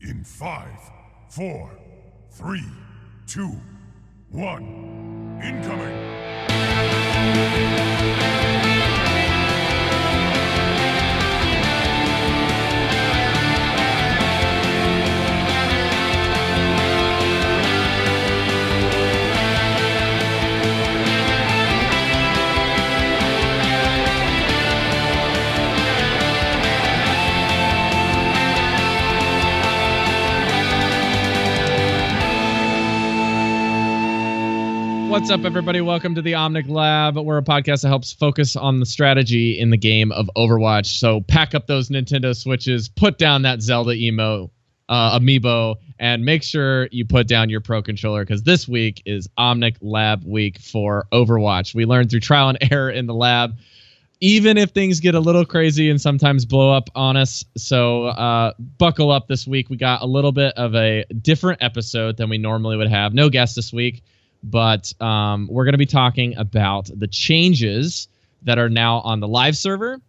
In 5, 4, 3, 2, 1, incoming! What's up, everybody? Welcome to the Omnic Lab. We're a podcast that helps focus on the strategy in the game of Overwatch. So pack up those Nintendo Switches, put down that Zelda amiibo, and make sure you put down your Pro Controller, because this week is Omnic Lab week for Overwatch. We learned through trial and error in the lab, even if things get a little crazy and sometimes blow up on us. So buckle up this week. We got a little bit of a different episode than we normally would have. No guest this week. But we're going to be talking about the changes that are now on the live server.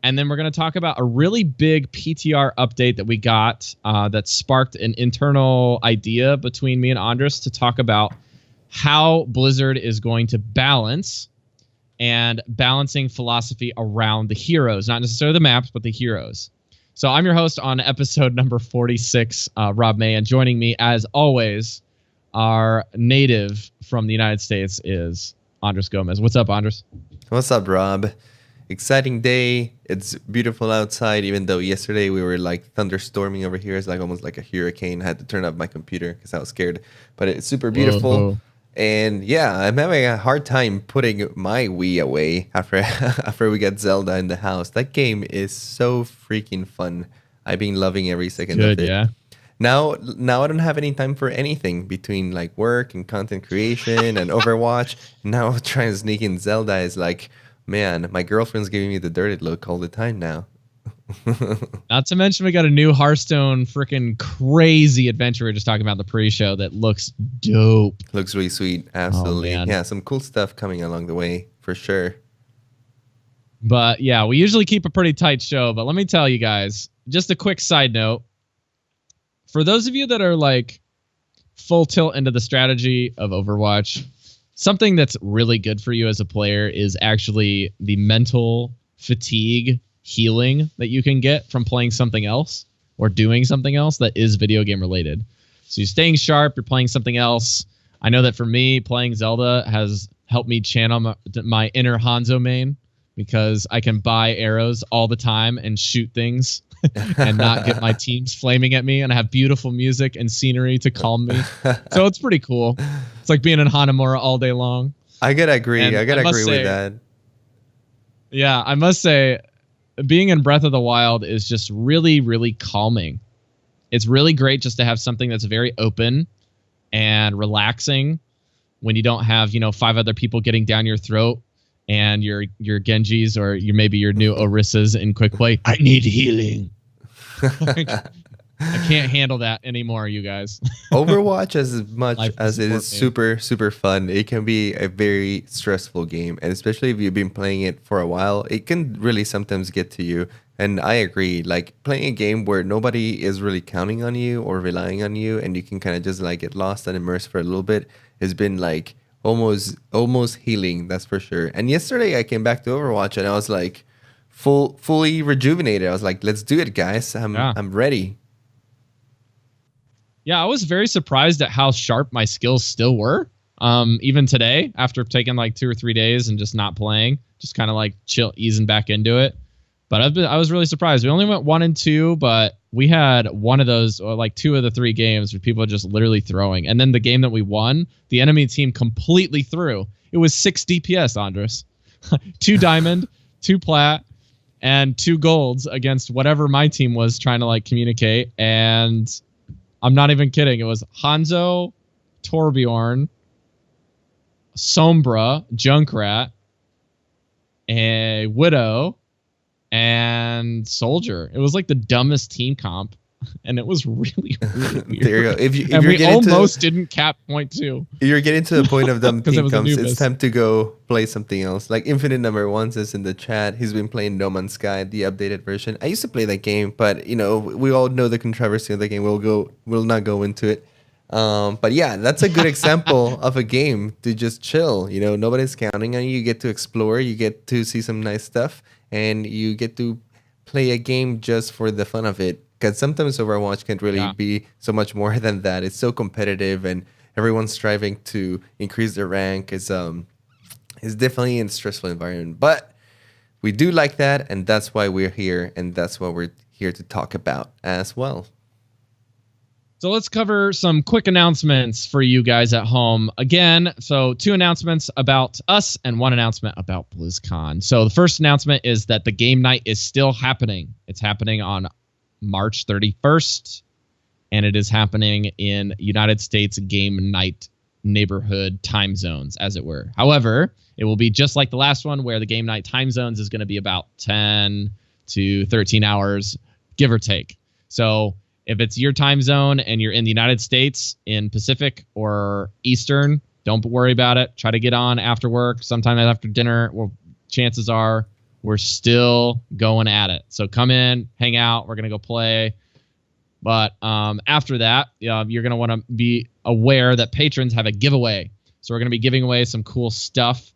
And then we're going to talk about a really big PTR update that we got that sparked an internal idea between me and Andres to talk about how Blizzard is going to balance and balancing philosophy around the heroes, not necessarily the maps, but the heroes. So I'm your host on episode number 46, Rob May, and joining me as always, our native from the United States is Andres Gomez. What's up, Andres? What's up, Rob? Exciting day. It's beautiful outside, even though yesterday we were like thunderstorming over here. It's like almost like a hurricane. I had to turn up my computer because I was scared. But it's super beautiful. Whoa. And yeah, I'm having a hard time putting my Wii away after we got Zelda in the house. That game is so freaking fun. I've been loving every second of it. Yeah. Now I don't have any time for anything between like work and content creation and Overwatch. Now trying to sneak in Zelda is like, man, my girlfriend's giving me the dirty look all the time now. Not to mention we got a new Hearthstone freaking crazy adventure we were just talking about in the pre-show that looks dope. Looks really sweet. Absolutely. Yeah, some cool stuff coming along the way for sure. But yeah, we usually keep a pretty tight show. But let me tell you guys, just a quick side note. For those of you that are like full tilt into the strategy of Overwatch, something that's really good for you as a player is actually the mental fatigue healing that you can get from playing something else or doing something else that is video game related. So you're staying sharp, you're playing something else. I know that for me, playing Zelda has helped me channel my inner Hanzo main, because I can buy arrows all the time and shoot things and not get my teams flaming at me, and I have beautiful music and scenery to calm me. So it's pretty cool. It's like being in Hanamura all day long. I gotta agree. And I gotta agree with that. Yeah, I must say, being in Breath of the Wild is just really, really calming. It's really great just to have something that's very open and relaxing when you don't have, 5 other people getting down your throat and your Genjis or maybe your new Orissas in quick play. I need healing. I can't handle that anymore, you guys. Overwatch, as much as it is super, super fun, it can be a very stressful game. And especially if you've been playing it for a while, it can really sometimes get to you. And I agree, like playing a game where nobody is really counting on you or relying on you, and you can kind of just like get lost and immerse for a little bit, has been like almost healing, that's for sure. And yesterday I came back to Overwatch and I was like fully rejuvenated. I was like, let's do it, guys. I'm ready. Yeah, I was very surprised at how sharp my skills still were. Even today, after taking like 2 or 3 days and just not playing, just kind of like easing back into it. But I was really surprised. We only went 1 and 2, but we had one of those, or like 2 of the 3 games where people are just literally throwing. And then the game that we won, the enemy team completely threw. It was 6 DPS, Andres. 2 diamond, 2 plat, and 2 golds against whatever my team was trying to like communicate. And I'm not even kidding. It was Hanzo, Torbjorn, Sombra, Junkrat, a Widow, and Soldier. It was like the dumbest team comp and it was really, really weird. There you go. If and you're we almost didn't cap point 2. If you're getting to the point of them team comes, Anubis. it's time to go play something else. Like Infinite Number One says in the chat, he's been playing No Man's Sky, the updated version. I used to play that game, but we all know the controversy of the game. We'll not go into it. But yeah, that's a good example of a game to just chill. Nobody's counting on you. You get to explore, you get to see some nice stuff, and you get to play a game just for the fun of it. Because sometimes Overwatch can't really be so much more than that. It's so competitive, and everyone's striving to increase their rank. It's definitely a stressful environment, but we do like that, and that's why we're here, and that's what we're here to talk about as well. So let's cover some quick announcements for you guys at home. Again, so 2 announcements about us and 1 announcement about BlizzCon. So the first announcement is that the game night is still happening. It's happening on March 31st, and it is happening in United States game night neighborhood time zones, as it were. However, it will be just like the last one, where the game night time zones is going to be about 10 to 13 hours, give or take. So if it's your time zone and you're in the United States in Pacific or Eastern, don't worry about it. Try to get on after work, sometime after dinner. Well, chances are we're still going at it. So come in, hang out. We're going to go play. But after that, you're going to want to be aware that patrons have a giveaway. So we're going to be giving away some cool stuff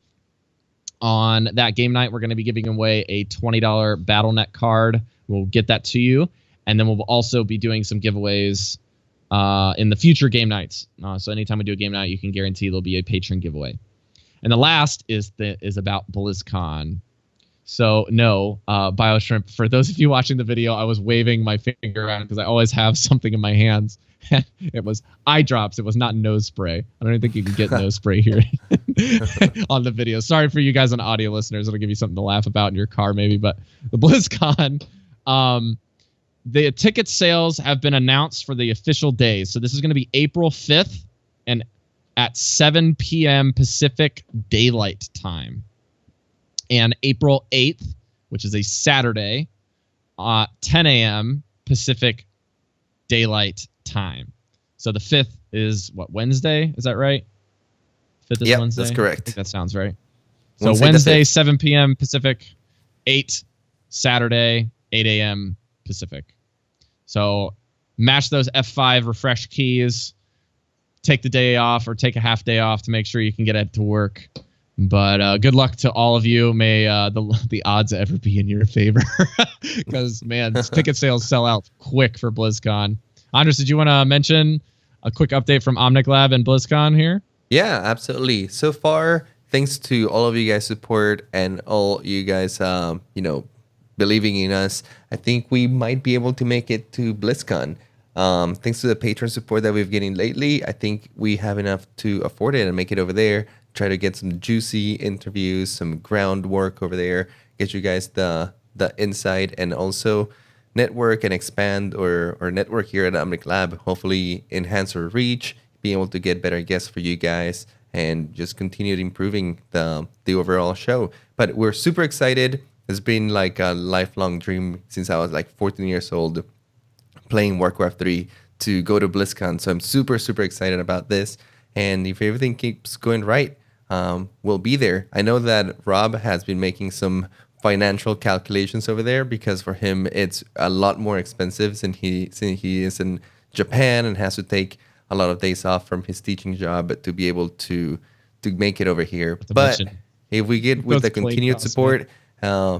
on that game night. We're going to be giving away a $20 BattleNet card. We'll get that to you. And then we'll also be doing some giveaways in the future game nights. So anytime we do a game night, you can guarantee there'll be a patron giveaway. And the last is about BlizzCon. So no, BioShrimp, for those of you watching the video, I was waving my finger around because I always have something in my hands. It was eye drops. It was not nose spray. I don't even think you can get nose spray here on the video. Sorry for you guys on audio listeners. It'll give you something to laugh about in your car maybe. But the BlizzCon, the ticket sales have been announced for the official days. So this is going to be April 5th and at 7 p.m. Pacific Daylight Time. And April 8th, which is a Saturday, 10 a.m. Pacific Daylight Time. So the 5th is what, Wednesday? Is that right? 5th is Wednesday? That's correct. I think that sounds right. So Wednesday 7 p.m. Pacific, 8 Saturday, 8 a.m. Pacific. So mash those F5 refresh keys, take the day off or take a half day off to make sure you can get it to work. But good luck to all of you. May the odds ever be in your favor. Because, man, ticket sales sell out quick for BlizzCon. Andres, did you want to mention a quick update from Omnic Lab and BlizzCon here? Yeah, absolutely. So far, thanks to all of you guys' support and all you guys, believing in us, I think we might be able to make it to BlizzCon. Thanks to the patron support that we've getting lately, I think we have enough to afford it and make it over there. Try to get some juicy interviews, some groundwork over there, get you guys the insight, and also network and expand or network here at Omnic Lab. Hopefully enhance our reach, be able to get better guests for you guys, and just continue improving the overall show. But we're super excited. It's been like a lifelong dream since I was like 14 years old, playing Warcraft 3 to go to BlizzCon. So I'm super, super excited about this. And if everything keeps going right, we'll be there. I know that Rob has been making some financial calculations over there because for him it's a lot more expensive since he is in Japan and has to take a lot of days off from his teaching job to be able to make it over here. But if we get with the continued support,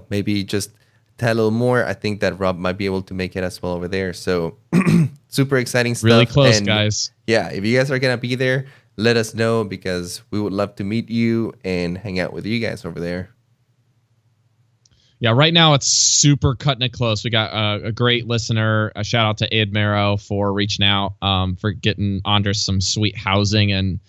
maybe just tell a little more, I think that Rob might be able to make it as well over there. So super exciting stuff. Really close, and guys. Yeah, if you guys are going to be there, let us know because we would love to meet you and hang out with you guys over there. Yeah, right now it's super cutting it close. We got a great listener. A shout out to Ed Marrow for reaching out, for getting Andres some sweet housing and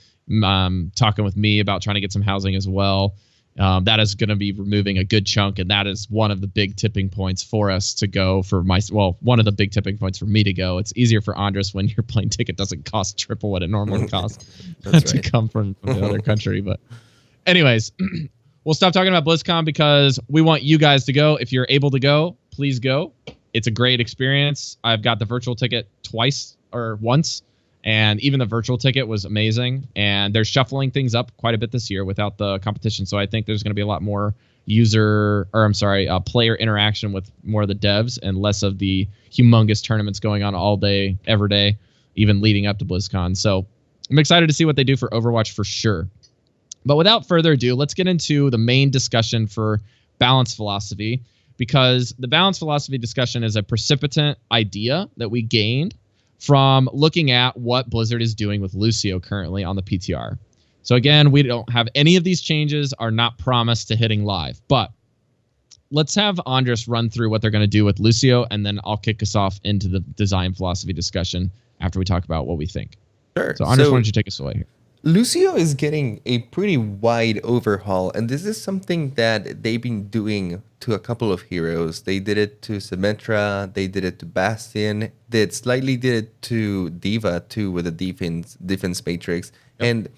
talking with me about trying to get some housing as well. That is going to be removing a good chunk, and that is one of the big tipping points for us to go for one of the big tipping points for me to go. It's easier for Andres when your plane ticket doesn't cost triple what it normally costs to come from the other country. But anyways, we'll stop talking about BlizzCon because we want you guys to go. If you're able to go, please go. It's a great experience. I've got the virtual ticket twice or once, and even the virtual ticket was amazing. And they're shuffling things up quite a bit this year without the competition. So I think there's going to be a lot more player interaction with more of the devs and less of the humongous tournaments going on all day, every day, even leading up to BlizzCon. So I'm excited to see what they do for Overwatch for sure. But without further ado, let's get into the main discussion for balance philosophy, because the balance philosophy discussion is a precipitant idea that we gained from looking at what Blizzard is doing with Lucio currently on the PTR. So again, we don't have any of these changes are not promised to hitting live, but let's have Andres run through what they're going to do with Lucio, and then I'll kick us off into the design philosophy discussion after we talk about what we think. Sure. So Andres, why don't you take us away here? Lucio is getting a pretty wide overhaul, and this is something that they've been doing to a couple of heroes. They did it to Symmetra, they did it to Bastion, they slightly did it to Diva too with the defense matrix. Yep. And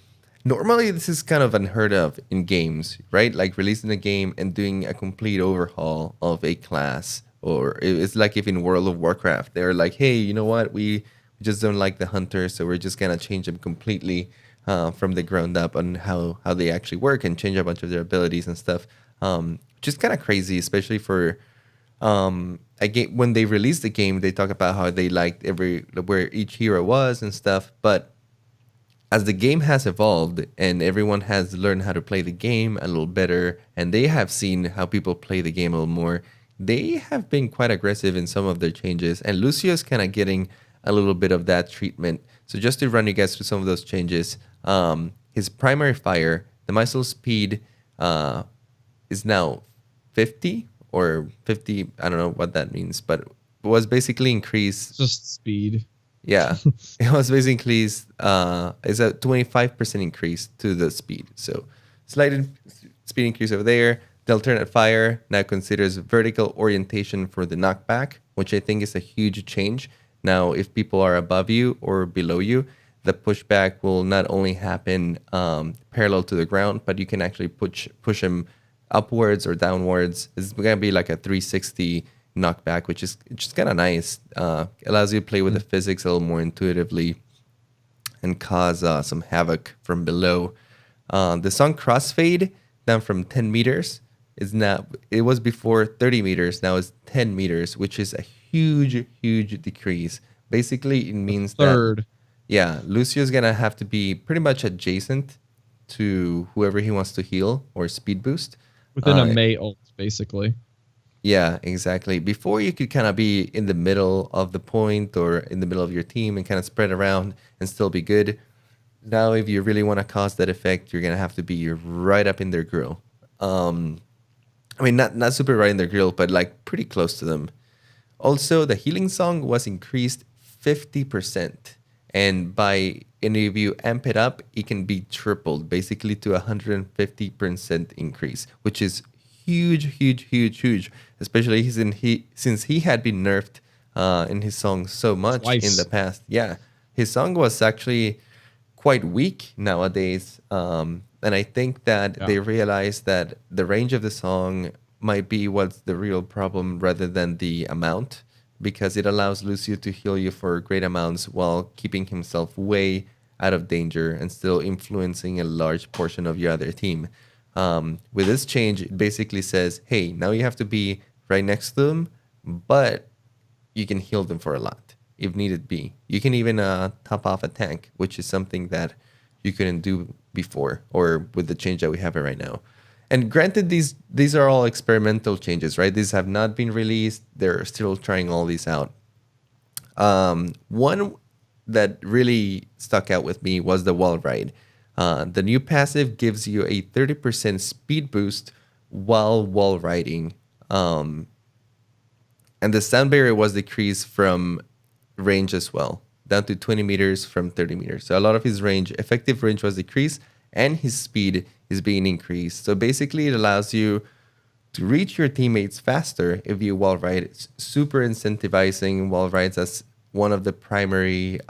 normally this is kind of unheard of in games, right? Like releasing a game and doing a complete overhaul of a class. Or it's like if in World of Warcraft, they're like, hey, you know what? We just don't like the hunters, so we're just going to change them completely from the ground up on how they actually work and change a bunch of their abilities and stuff. Just kind of crazy, especially for a game. When they released the game, they talk about how they liked where each hero was and stuff. But as the game has evolved and everyone has learned how to play the game a little better, and they have seen how people play the game a little more, they have been quite aggressive in some of their changes. And Lucio is kind of getting a little bit of that treatment. So just to run you guys through some of those changes, his primary fire, the missile speed is now 50 or 50. I don't know what that means, but it was basically increased. Just speed. Yeah, it was basically it's a 25% increase to the speed. So slight speed increase over there. The alternate fire now considers vertical orientation for the knockback, which I think is a huge change. Now, if people are above you or below you, the pushback will not only happen parallel to the ground, but you can actually push them upwards or downwards. It's going to be like a 360 knockback, which is just kind of nice. Allows you to play with the physics a little more intuitively and cause some havoc from below. The song crossfade down from 10 meters is now, it was before 30 meters, now it's 10 meters, which is a huge decrease. Basically, it means that Lucio is gonna have to be pretty much adjacent to whoever he wants to heal or speed boost within a Mei ult, basically. Yeah, exactly. Before, you could kind of be in the middle of the point or in the middle of your team and kind of spread around and still be good. Now, if you really want to cause that effect, you're gonna have to be right up in their grill. I mean, not super right in their grill, but like pretty close to them. Also, the healing song was increased 50%. And if you amp it up, it can be tripled, basically to 150% increase, which is huge. Especially since he had been nerfed in his song so much in the past. Yeah, his song was actually quite weak nowadays. And I think that they realized that the range of the song might be what's the real problem rather than the amount, because it allows Lucio to heal you for great amounts while keeping himself way out of danger and still influencing a large portion of your other team. With this change, it basically says, hey, now you have to be right next to them, but you can heal them for a lot if needed be. You can even top off a tank, which is something that you couldn't do before or with the change that we have right now. And granted, these are all experimental changes, right? These have not been released. They're still trying all these out. One that really stuck out with me was the wall ride. The new passive gives you a 30% speed boost while wall riding. And the sound barrier was decreased from range as well, down to 20 meters from 30 meters. So a lot of his effective range was decreased, and his speed is being increased. So basically, it allows you to reach your teammates faster if you wall ride. It's super incentivizing wall rides as one of the primary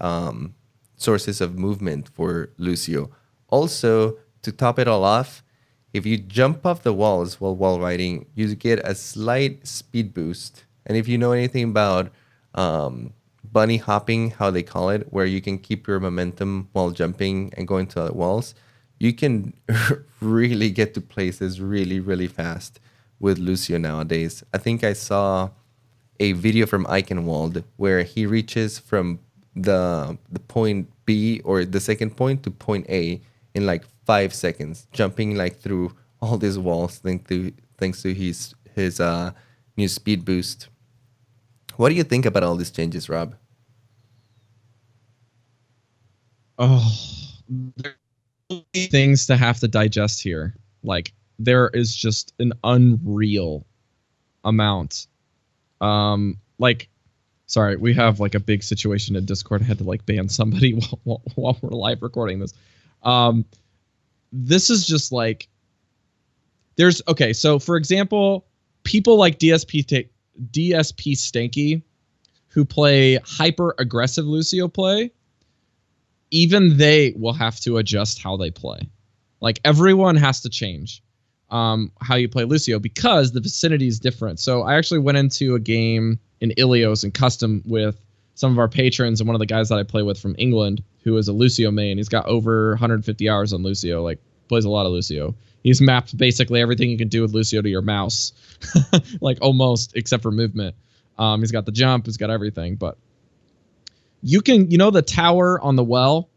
sources of movement for Lucio. Also, to top it all off, if you jump off the walls while wall riding, you get a slight speed boost And if you know anything about bunny hopping, how they call it, where you can keep your momentum while jumping and going to other walls, you can really get to places really, really fast with Lucio nowadays. I think I saw a video from Eichenwald where he reaches from the point B or the second point to point A in like 5 seconds, jumping like through all these walls thanks to his new speed boost. What do you think about all these changes, Rob? Oh, there are things to have to digest here. Like, there is just an unreal amount. Like, sorry, we have like a big situation in Discord. I had to like ban somebody while we're live recording this. This is just like, okay. So for example, people like DSP Stanky, who play hyper aggressive Lucio play, even they will have to adjust how they play. Like, everyone has to change how you play Lucio because the vicinity is different. So I actually went into a game in Ilios and custom with some of our patrons, and one of the guys that I play with from England, who is a Lucio main. He's got over 150 hours on Lucio, like plays a lot of Lucio. He's mapped basically everything you can do with Lucio to your mouse, like almost, except for movement. He's got the jump, he's got everything. But you can, the tower on the well,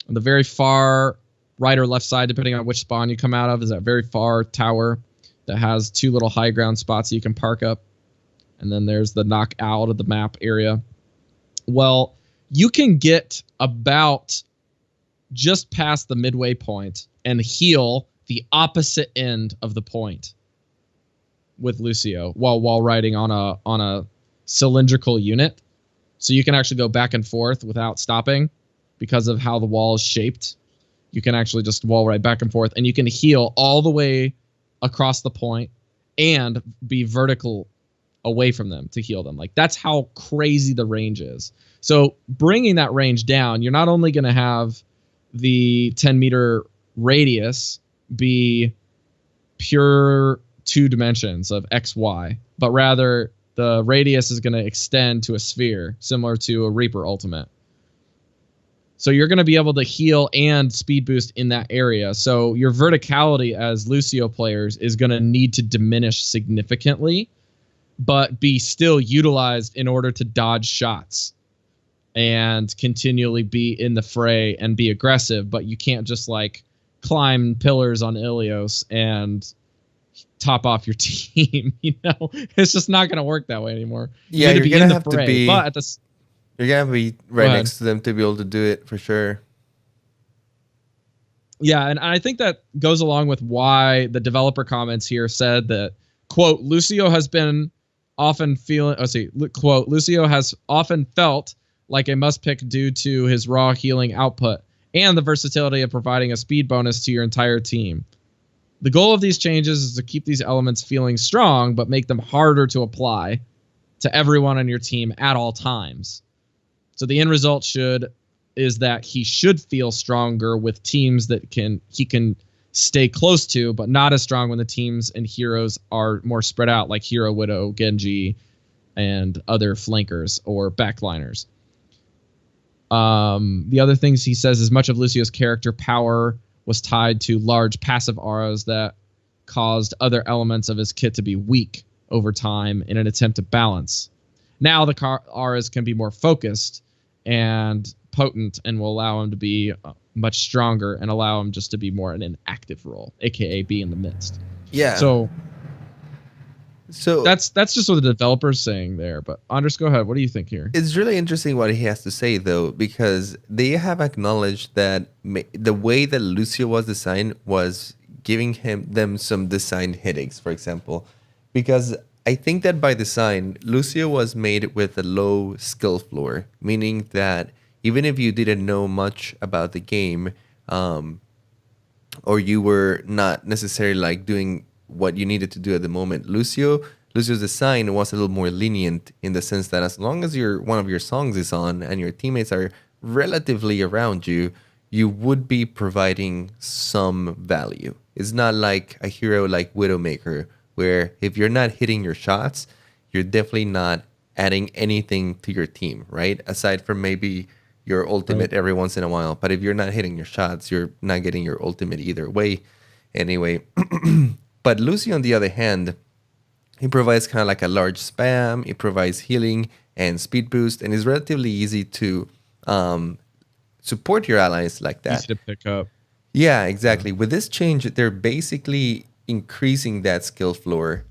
on the very far right or left side, depending on which spawn you come out of, is that very far tower that has two little high ground spots you can park up. And then there's the knock out of the map area. Well, you can get about just past the midway point and heal the opposite end of the point with Lucio while riding on a cylindrical unit. So you can actually go back and forth without stopping because of how the wall is shaped. You can actually just wall ride back and forth, and you can heal all the way across the point and be vertical away from them to heal them. Like, that's how crazy the range is. So bringing that range down, you're not only going to have the 10-meter radius be pure 2 dimensions of X, Y, but rather the radius is going to extend to a sphere, similar to a Reaper ultimate. So you're going to be able to heal and speed boost in that area. So your verticality as Lucio players is going to need to diminish significantly, but be still utilized in order to dodge shots and continually be in the fray and be aggressive. But you can't just like climb pillars on Ilios and top off your team. It's just not going to work that way anymore. Yeah, you're going to have fray, to be. But at the You're going to be right next to them to be able to do it for sure. Yeah, and I think that goes along with why the developer comments here said that, quote, Lucio has often felt like a must pick due to his raw healing output and the versatility of providing a speed bonus to your entire team. The goal of these changes is to keep these elements feeling strong, but make them harder to apply to everyone on your team at all times. So the end result is that he should feel stronger with teams that he can stay close to, but not as strong when the teams and heroes are more spread out, like Hero, Widow, Genji, and other flankers or backliners. The other things he says is much of Lucio's character power was tied to large passive auras that caused other elements of his kit to be weak over time in an attempt to balance. Now the auras can be more focused and potent and will allow him to be much stronger and allow him just to be more in an active role, aka be in the midst. Yeah. So that's just what the developer's saying there. But Andres, go ahead. What do you think here? It's really interesting what he has to say, though, because they have acknowledged that the way that Lucio was designed was giving them some design headaches, for example. Because I think that by design, Lucio was made with a low skill floor, meaning that even if you didn't know much about the game, or you were not necessarily like doing what you needed to do at the moment, Lucio's design was a little more lenient in the sense that as long as one of your songs is on and your teammates are relatively around you, you would be providing some value. It's not like a hero like Widowmaker, where if you're not hitting your shots, you're definitely not adding anything to your team, right? Aside from maybe your ultimate every once in a while. But if you're not hitting your shots, you're not getting your ultimate either way. Anyway, but Lucy, on the other hand, he provides kind of like a large spam. It provides healing and speed boost, and it's relatively easy to support your allies like that. Easy to pick up. Yeah, exactly. With this change, they're basically increasing that skill floor,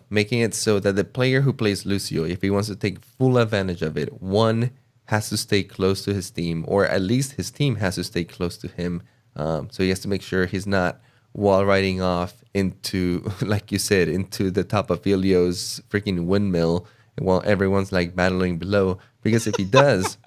making it so that the player who plays Lucio, if he wants to take full advantage of it, one has to stay close to his team, or at least his team has to stay close to him. So he has to make sure he's not wall riding off into, like you said, into the top of Ilio's freaking windmill while everyone's like battling below. Because if he does,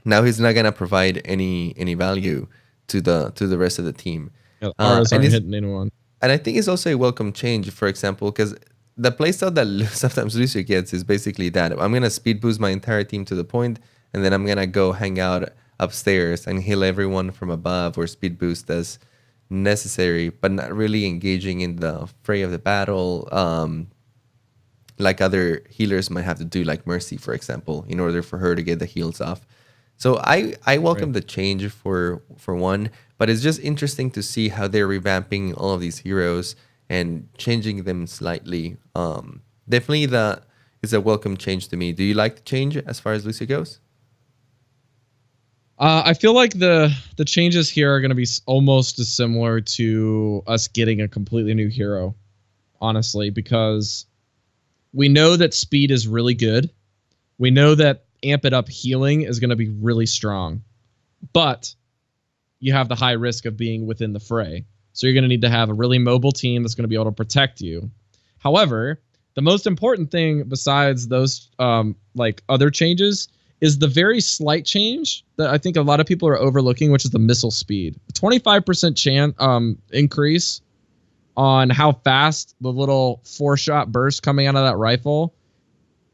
now he's not gonna provide any value to the rest of the team. Aren't hitting anyone. And I think it's also a welcome change, for example, because the playstyle that sometimes Lucio gets is basically that. I'm going to speed boost my entire team to the point, and then I'm going to go hang out upstairs and heal everyone from above, or speed boost as necessary, but not really engaging in the fray of the battle, like other healers might have to do, like Mercy, for example, in order for her to get the heals off. So I welcome the change for one, but it's just interesting to see how they're revamping all of these heroes and changing them slightly. Definitely it's a welcome change to me. Do you like the change as far as Lucio goes? I feel like the changes here are going to be almost as similar to us getting a completely new hero, honestly, because we know that speed is really good. We know that amp it up healing is going to be really strong, but you have the high risk of being within the fray. So you're going to need to have a really mobile team that's going to be able to protect you. However, the most important thing besides those like other changes is the very slight change that I think a lot of people are overlooking, which is the missile speed. 25% increase on how fast the little 4-shot burst coming out of that rifle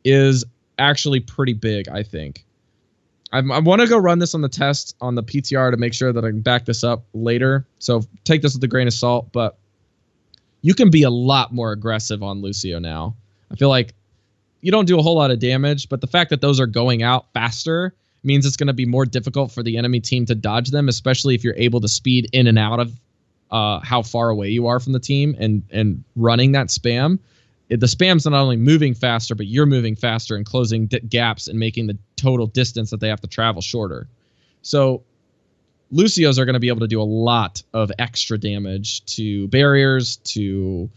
is actually pretty big, I think. I want to go run this on the test on the PTR to make sure that I can back this up later. So take this with a grain of salt, but you can be a lot more aggressive on Lucio now. I feel like you don't do a whole lot of damage, but the fact that those are going out faster means it's going to be more difficult for the enemy team to dodge them, especially if you're able to speed in and out of how far away you are from the team and running that spam. The spam's not only moving faster, but you're moving faster and closing gaps and making the total distance that they have to travel shorter. So Lucios are going to be able to do a lot of extra damage to barriers, to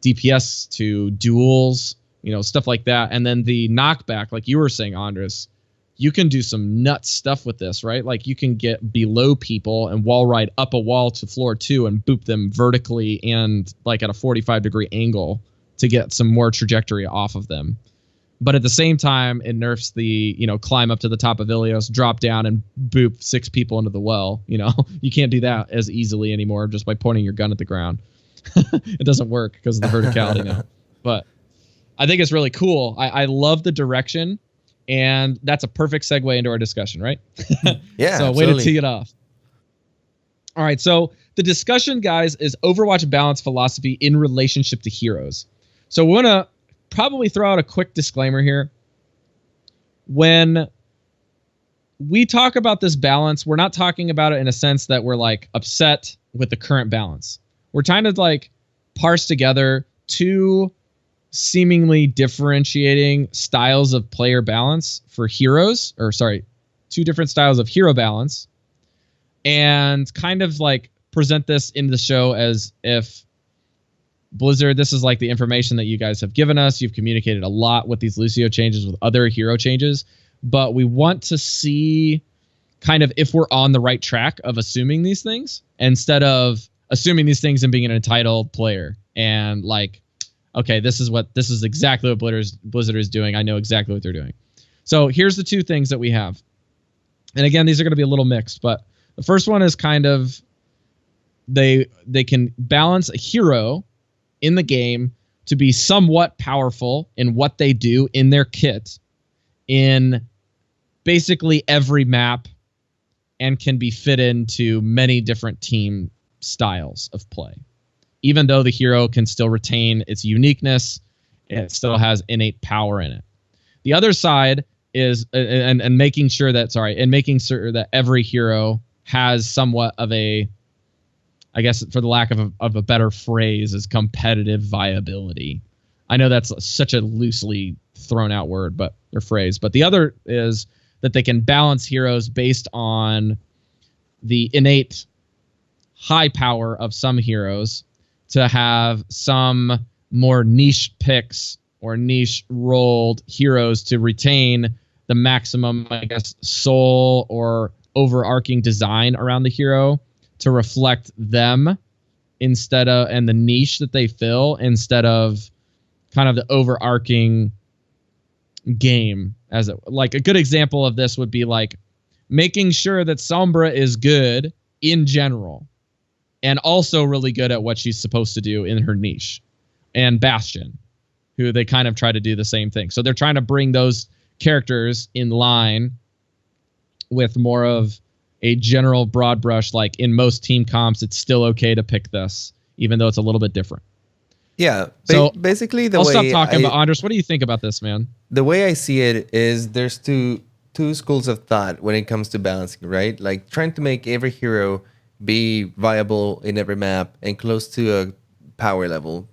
DPS, to duels, stuff like that. And then the knockback, like you were saying, Andres, you can do some nuts stuff with this, right? Like you can get below people and wall ride up a wall to floor 2 and boop them vertically and like at a 45-degree angle to get some more trajectory off of them. But at the same time, it nerfs the, climb up to the top of Ilios, drop down and boop 6 people into the well. You can't do that as easily anymore just by pointing your gun at the ground. It doesn't work because of the verticality now. But I think it's really cool. I love the direction, and that's a perfect segue into our discussion, right? Yeah. So absolutely. Way to tee it off. All right. So the discussion, guys, is Overwatch balance philosophy in relationship to heroes. So we want to probably throw out a quick disclaimer here. When we talk about this balance, we're not talking about it in a sense that we're like upset with the current balance. We're trying to like parse together two seemingly differentiating styles of player balance for heroes, two different styles of hero balance, and kind of like present this in the show as if Blizzard, this is like the information that you guys have given us. You've communicated a lot with these Lucio changes, with other hero changes, but we want to see kind of if we're on the right track of assuming these things instead of assuming these things and being an entitled player and like, okay, this is exactly what Blizzard is doing. I know exactly what they're doing. So here's the two things that we have. And again, these are going to be a little mixed, but the first one is kind of they can balance a hero in the game to be somewhat powerful in what they do in their kit in basically every map and can be fit into many different team styles of play. Even though the hero can still retain its uniqueness It still has innate power in it. The other side is and making sure that every hero has somewhat of a, I guess for the lack of a better phrase, is competitive viability. I know that's such a loosely thrown out word, or phrase. But the other is that they can balance heroes based on the innate high power of some heroes to have some more niche picks or niche rolled heroes to retain the maximum, I guess, soul or overarching design around the hero to reflect them instead of, and the niche that they fill instead of kind of the overarching game. As like a good example of this would be like making sure that Sombra is good in general and also really good at what she's supposed to do in her niche, and Bastion, who they kind of try to do the same thing. So they're trying to bring those characters in line with more of a general broad brush, like in most team comps, it's still okay to pick this, even though it's a little bit different. Yeah. So basically, I'll stop talking about Andres. What do you think about this, man? The way I see it is there's two schools of thought when it comes to balancing, right? Like trying to make every hero be viable in every map and close to a power level,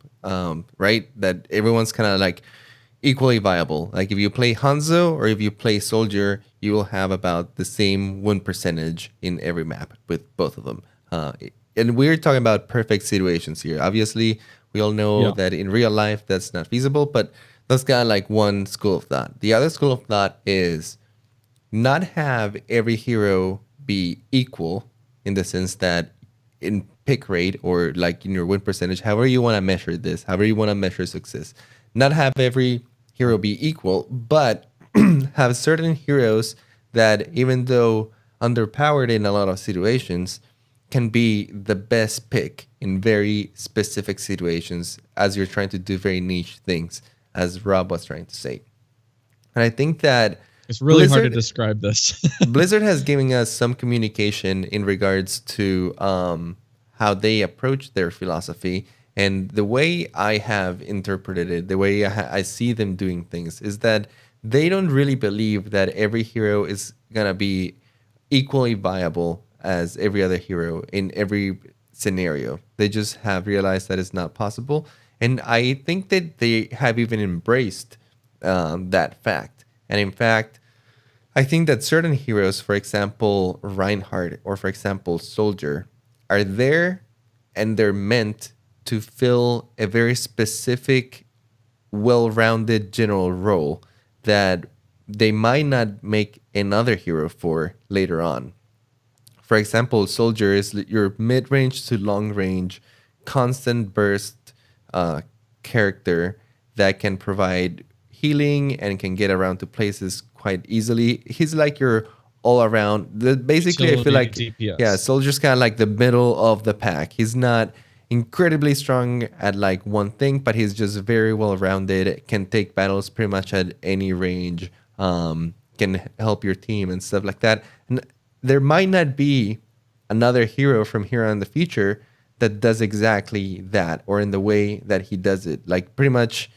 right? That everyone's kind of like equally viable. Like if you play Hanzo or if you play Soldier, you will have about the same win percentage in every map with both of them. And we're talking about perfect situations here. Obviously, we all know that in real life that's not feasible, but that's kind of like one school of thought. The other school of thought is not have every hero be equal in the sense that in pick rate or like in your win percentage, however you want to measure this, however you want to measure success, not have every hero be equal, but have certain heroes that even though underpowered in a lot of situations, can be the best pick in very specific situations as you're trying to do very niche things, as Rob was trying to say. And I think that it's really hard to describe this. Blizzard has given us some communication in regards to how they approach their philosophy. And the way I have interpreted it, the way I see them doing things, is that they don't really believe that every hero is going to be equally viable as every other hero in every scenario. They just have realized that it's not possible. And I think that they have even embraced that fact. And in fact, I think that certain heroes, for example, Reinhardt or for example, Soldier, are there and they're meant to fill a very specific, well-rounded general role that they might not make another hero for later on. For example, Soldier is your mid-range to long-range, constant burst character that can provide healing and can get around to places quite easily. He's like your all-around. Basically, I feel like DPS. Soldier's kind of like the middle of the pack. He's not incredibly strong at like one thing, but he's just very well-rounded. Can take battles pretty much at any range. Can help your team and stuff like that. And there might not be another hero from here on in the future that does exactly that or in the way that he does it. Like pretty much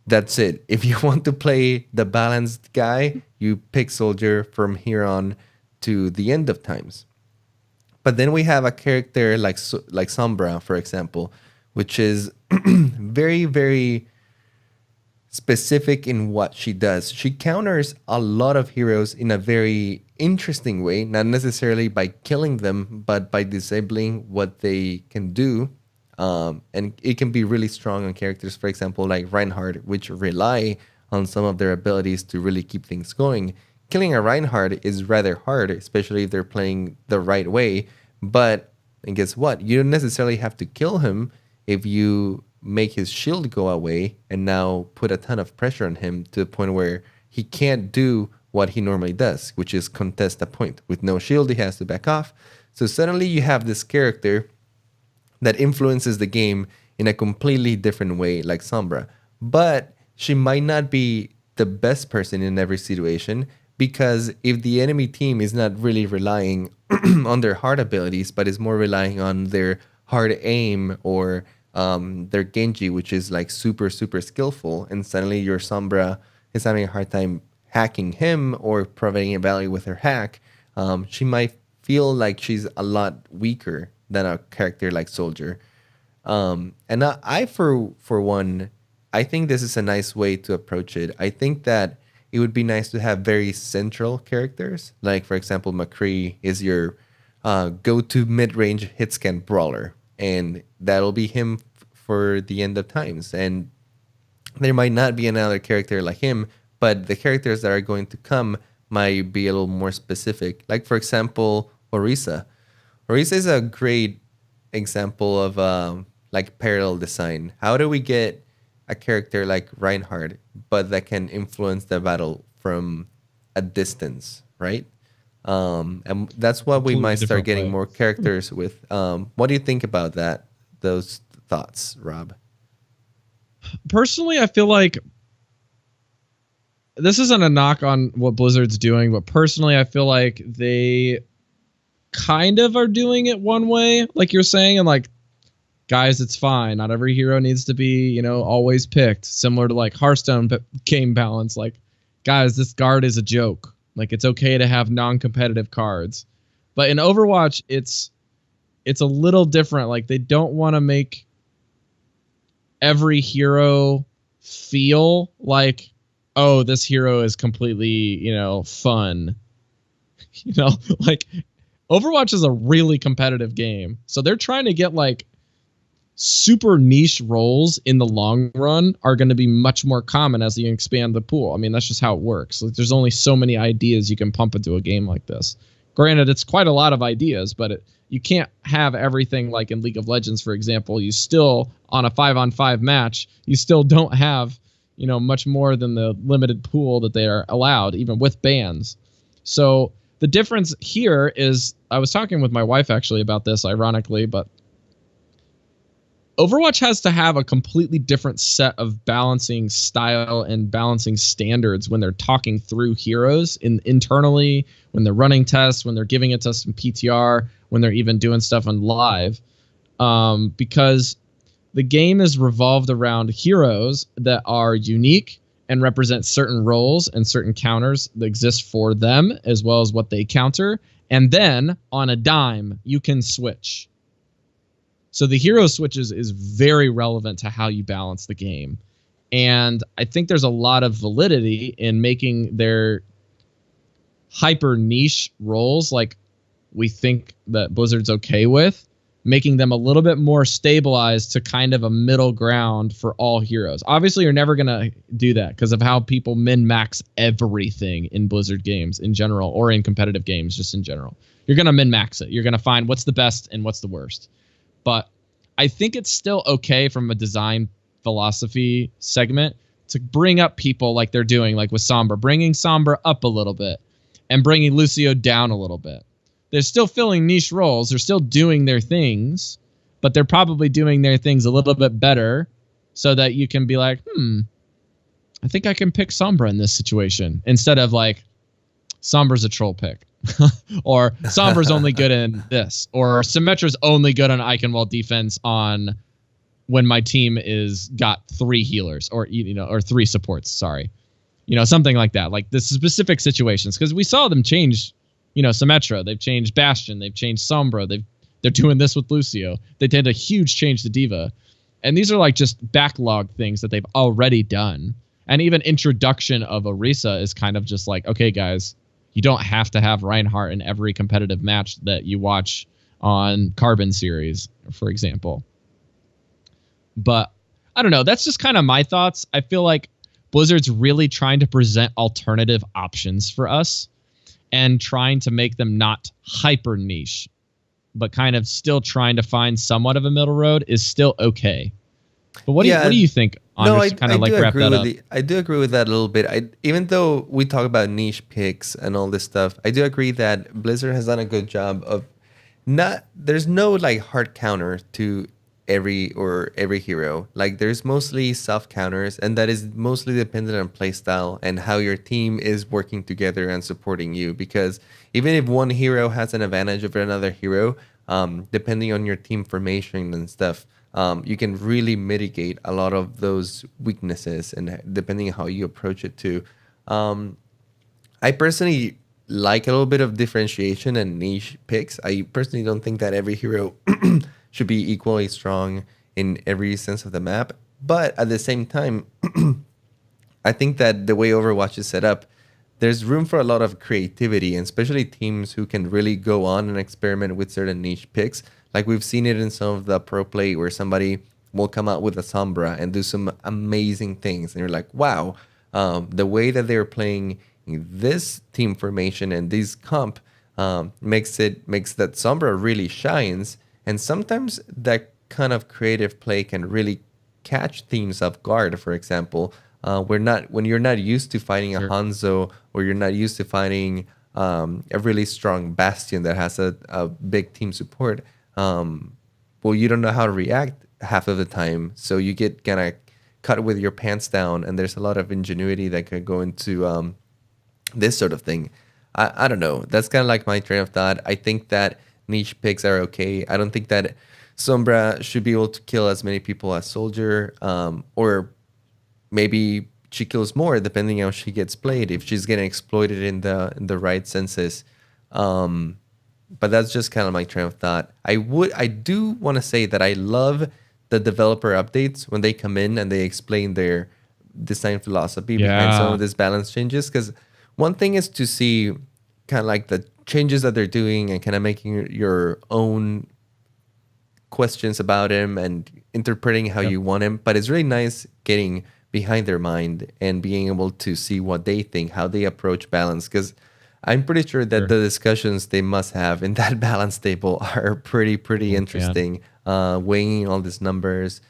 that's it. If you want to play the balanced guy, you pick Soldier from here on to the end of times. But then we have a character like Sombra, for example, which is very, very specific in what she does. She counters a lot of heroes in a very interesting way, not necessarily by killing them, but by disabling what they can do. And it can be really strong on characters, for example, like Reinhardt, which rely on some of their abilities to really keep things going. Killing a Reinhardt is rather hard, especially if they're playing the right way. But, and guess what? You don't necessarily have to kill him if you make his shield go away and now put a ton of pressure on him to the point where he can't do what he normally does, which is contest a point. With no shield, he has to back off. So suddenly you have this character that influences the game in a completely different way, like Sombra. But she might not be the best person in every situation, because if the enemy team is not really relying on their hard abilities, but is more relying on their hard aim or their Genji, which is like super super skillful, and suddenly your Sombra is having a hard time hacking him or providing value with her hack, she might feel like she's a lot weaker than a character like Soldier. And I for one, I think this is a nice way to approach it. I think that it would be nice to have very central characters, like for example, McCree is your go-to mid-range hit scan brawler, and that'll be him for the end of times. And there might not be another character like him, but the characters that are going to come might be a little more specific. Like for example, Orisa. Orisa is a great example of like parallel design. How do we get a character like Reinhardt, but that can influence the battle from a distance, right? And that's what we might start getting more characters with. What do you think about that? Those thoughts, Rob? Personally, I feel like this isn't a knock on what Blizzard's doing, but personally, I feel like they kind of are doing it one way, like you're saying, and like, guys, it's fine. Not every hero needs to be, always picked. Similar to like Hearthstone game balance. Like, guys, this guard is a joke. Like, it's okay to have non-competitive cards. But in Overwatch, it's a little different. Like, they don't want to make every hero feel like, oh, this hero is completely, fun. Like, Overwatch is a really competitive game. So they're trying to get like super niche roles in the long run are going to be much more common as you expand the pool. I mean, that's just how it works. Like, there's only so many ideas you can pump into a game like this. Granted, it's quite a lot of ideas, but you can't have everything like in League of Legends, for example. You still, on a 5-on-5 match, you still don't have, much more than the limited pool that they are allowed, even with bans. So the difference here is, I was talking with my wife actually about this, ironically, but Overwatch has to have a completely different set of balancing style and balancing standards when they're talking through heroes internally, when they're running tests, when they're giving it to us in PTR, when they're even doing stuff on live. Because the game is revolved around heroes that are unique and represent certain roles and certain counters that exist for them, as well as what they counter. And then, on a dime, you can switch. So the hero switches is very relevant to how you balance the game. And I think there's a lot of validity in making their hyper niche roles, like we think that Blizzard's okay with, making them a little bit more stabilized to kind of a middle ground for all heroes. Obviously, you're never going to do that because of how people min-max everything in Blizzard games in general, or in competitive games just in general. You're going to min-max it. You're going to find what's the best and what's the worst. But I think it's still okay from a design philosophy segment to bring up people like they're doing, like with Sombra, bringing Sombra up a little bit and bringing Lucio down a little bit. They're still filling niche roles. They're still doing their things, but they're probably doing their things a little bit better so that you can be like, I think I can pick Sombra in this situation, instead of like, Sombra's a troll pick. Or Sombra's only good in this, or Symmetra's only good on icon wall defense on when my team is got 3 healers, or or 3 supports, sorry. Something like that. Like the specific situations, because we saw them change, Symmetra, they've changed Bastion, they've changed Sombra, they're doing this with Lucio. They did a huge change to Diva. And these are like just backlog things that they've already done. And even introduction of Orisa is kind of just like, okay, guys, you don't have to have Reinhardt in every competitive match that you watch on Carbon series, for example. But I don't know. That's just kind of my thoughts. I feel like Blizzard's really trying to present alternative options for us and trying to make them not hyper niche, but kind of still trying to find somewhat of a middle road is still okay. But what do you think? I kind of like wrap that up. I do agree with that a little bit. Even though we talk about niche picks and all this stuff, I do agree that Blizzard has done a good job of there's no like hard counter to every hero. Like there's mostly soft counters, and that is mostly dependent on playstyle and how your team is working together and supporting you. Because even if one hero has an advantage over another hero, depending on your team formation and stuff, you can really mitigate a lot of those weaknesses, and depending on how you approach it too. I personally like a little bit of differentiation and niche picks. I personally don't think that every hero should be equally strong in every sense of the map. But at the same time, I think that the way Overwatch is set up, there's room for a lot of creativity, and especially teams who can really go on and experiment with certain niche picks. Like we've seen it in some of the pro play where somebody will come out with a Sombra and do some amazing things. And you're like, wow, the way that they're playing this team formation and this comp makes that Sombra really shines. And sometimes that kind of creative play can really catch teams off guard. For example, when you're not used to fighting a Hanzo, or you're not used to fighting a really strong Bastion that has a big team support, well, you don't know how to react half of the time, so you get kind of cut with your pants down, and there's a lot of ingenuity that could go into this sort of thing. I don't know. That's kind of like my train of thought. I think that niche picks are okay. I don't think that Sombra should be able to kill as many people as Soldier, or maybe she kills more depending on how she gets played, if she's getting exploited in the right senses. But that's just kind of my train of thought. I do want to say that I love the developer updates when they come in and they explain their design philosophy behind some of these balance changes. Because one thing is to see kind of like the changes that they're doing and kind of making your own questions about him and interpreting how you want him. But it's really nice getting behind their mind and being able to see what they think, how they approach balance. Because I'm pretty sure that the discussions they must have in that balance table are pretty interesting. Weighing in all these numbers,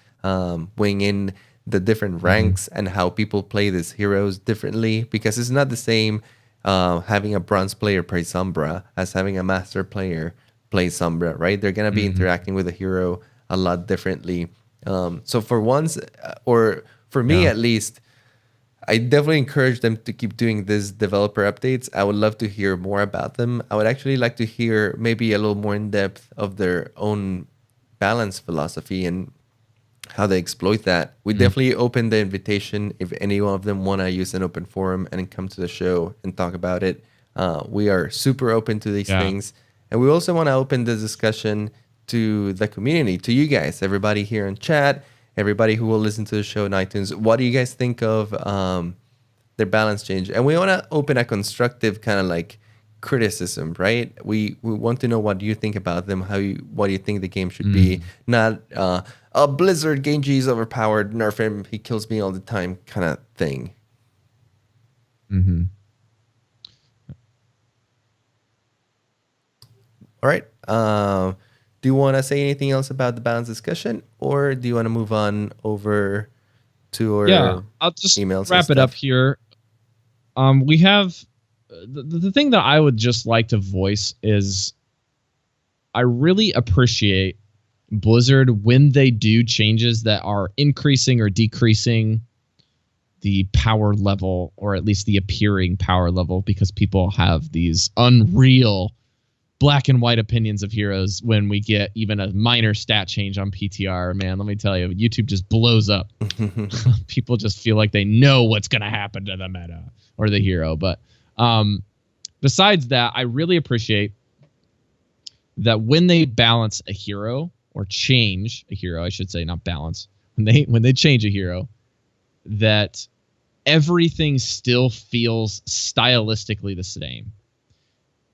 weighing in the different ranks and how people play these heroes differently, because it's not the same having a bronze player play Sombra as having a master player play Sombra, right? They're going to be interacting with a hero a lot differently. So for once, or for me at least, I definitely encourage them to keep doing these developer updates. I would love to hear more about them. I would actually like to hear maybe a little more in depth of their own balance philosophy and how they exploit that. We definitely open the invitation if any one of them want to use an open forum and come to the show and talk about it. We are super open to these things. And we also want to open the discussion to the community, to you guys, everybody here in chat, everybody who will listen to the show on iTunes. What do you guys think of their balance change? And we want to open a constructive kind of like criticism, right? We want to know what you think about them, what do you think the game should be, not a Blizzard Genji is overpowered, nerf him, he kills me all the time kind of thing. All right. Do you want to say anything else about the balance discussion, or do you want to move on over to our I'll just emails wrap it up here. We have the thing that I would just like to voice is I really appreciate Blizzard when they do changes that are increasing or decreasing the power level, or at least the appearing power level, because people have these unreal black and white opinions of heroes when we get even a minor stat change on PTR. Man, let me tell you, YouTube just blows up. People just feel like they know what's going to happen to the meta or the hero. But besides that, I really appreciate that when they balance a hero, or change a hero, I should say, not balance, when they change a hero, that everything still feels stylistically the same.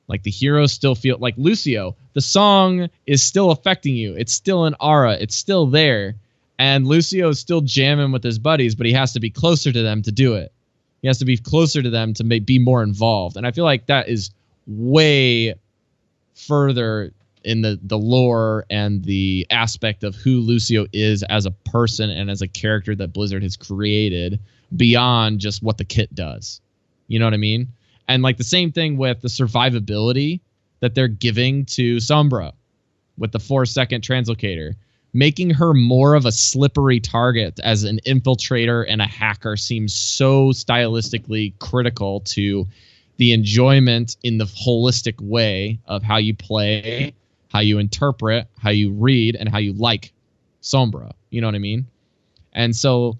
Like the heroes still feel like Lucio. The song is still affecting you. It's still an aura. It's still there. And Lucio is still jamming with his buddies, but he has to be closer to them to do it. He has to be closer to them to be more involved. And I feel like that is way further in the lore and the aspect of who Lucio is as a person and as a character that Blizzard has created beyond just what the kit does. You know what I mean? And like the same thing with the survivability that they're giving to Sombra with the 4-second translocator. Making her more of a slippery target as an infiltrator and a hacker seems so stylistically critical to the enjoyment in the holistic way of how you play, how you interpret, how you read, and how you like Sombra. You know what I mean? And so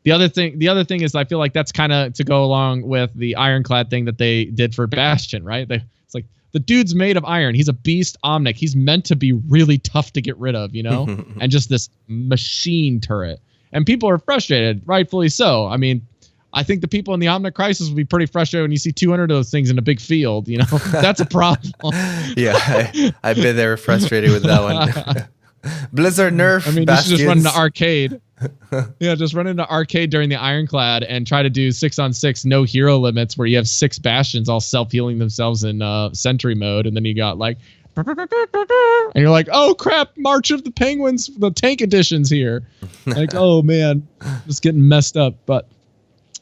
the other thing is I feel like that's kind of to go along with the Ironclad thing that they did for Bastion, right? It's like the dude's made of iron. He's a beast Omnic. He's meant to be really tough to get rid of, you know? And just this machine turret. And people are frustrated, rightfully so. I mean, I think the people in the Omnic Crisis will be pretty frustrated when you see 200 of those things in a big field, you know? That's a problem. Yeah, I've been there frustrated with that one. Blizzard nerf. I mean, you should just run into arcade. Yeah, just run into arcade during the Ironclad and try to do 6-on-6 no hero limits where you have 6 Bastions all self-healing themselves in Sentry mode, and then you got like, and you're like, oh crap, March of the Penguins, the tank edition's here. Like, oh man, just getting messed up. But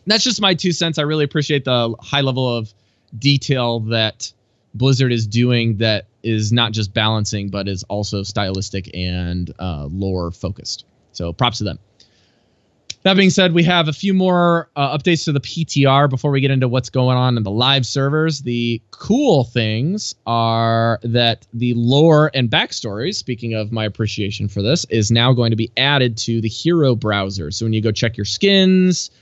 that's just my 2 cents. I really appreciate the high level of detail that Blizzard is doing that is not just balancing, but is also stylistic and lore focused. So props to them. That being said, we have a few more updates to the PTR before we get into what's going on in the live servers. The cool things are that the lore and backstories, speaking of my appreciation for this, is now going to be added to the hero browser. So when you go check your skins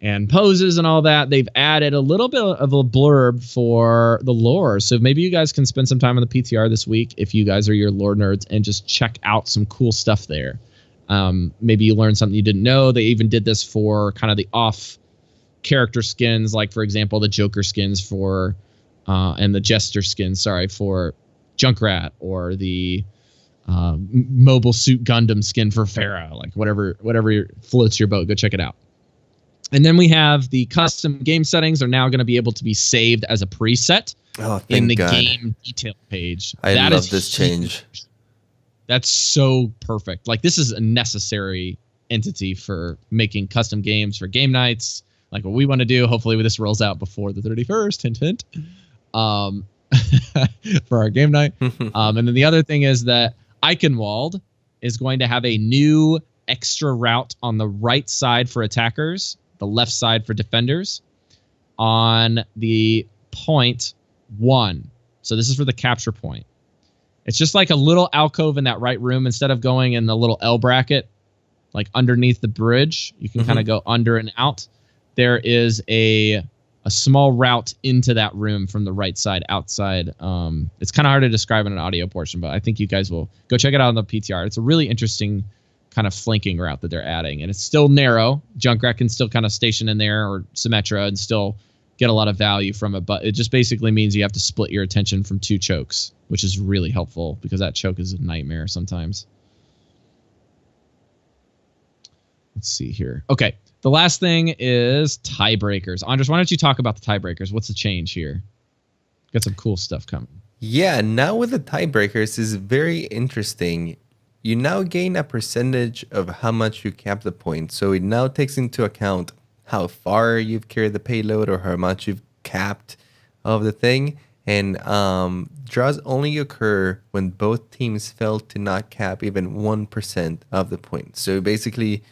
and poses and all that, they've added a little bit of a blurb for the lore. So maybe you guys can spend some time on the PTR this week if you guys are your lore nerds and just check out some cool stuff there. Maybe you learned something you didn't know. They even did this for kind of the off character skins, like for example, the Joker skins for, and the Jester skins, sorry, for Junkrat, or the Mobile Suit Gundam skin for Pharah, like whatever floats your boat, go check it out. And then we have the custom game settings are now going to be able to be saved as a preset in the game detail page. I love this change. That's so perfect. Like, this is a necessary entity for making custom games for game nights, like what we want to do. Hopefully this rolls out before the 31st, hint, hint, for our game night. And then the other thing is that Eichenwald is going to have a new extra route on the right side for attackers, the left side for defenders, on the point 1. So this is for the capture point. It's just like a little alcove in that right room. Instead of going in the little L bracket, like underneath the bridge, you can kind of go under and out. There is a small route into that room from the right side outside. It's kind of hard to describe in an audio portion, but I think you guys will go check it out on the PTR. It's a really interesting kind of flanking route that they're adding, and it's still narrow. Junkrat can still kind of station in there, or Symmetra, and still get a lot of value from it, but it just basically means you have to split your attention from 2 chokes, which is really helpful because that choke is a nightmare sometimes. Let's see here. Okay, the last thing is tiebreakers. Andres, why don't you talk about the tiebreakers? What's the change here? Got some cool stuff coming. Yeah, now with the tiebreakers is very interesting. You now gain a percentage of how much you cap the point. So it now takes into account how far you've carried the payload or how much you've capped of the thing. And draws only occur when both teams fail to not cap even 1% of the point. So basically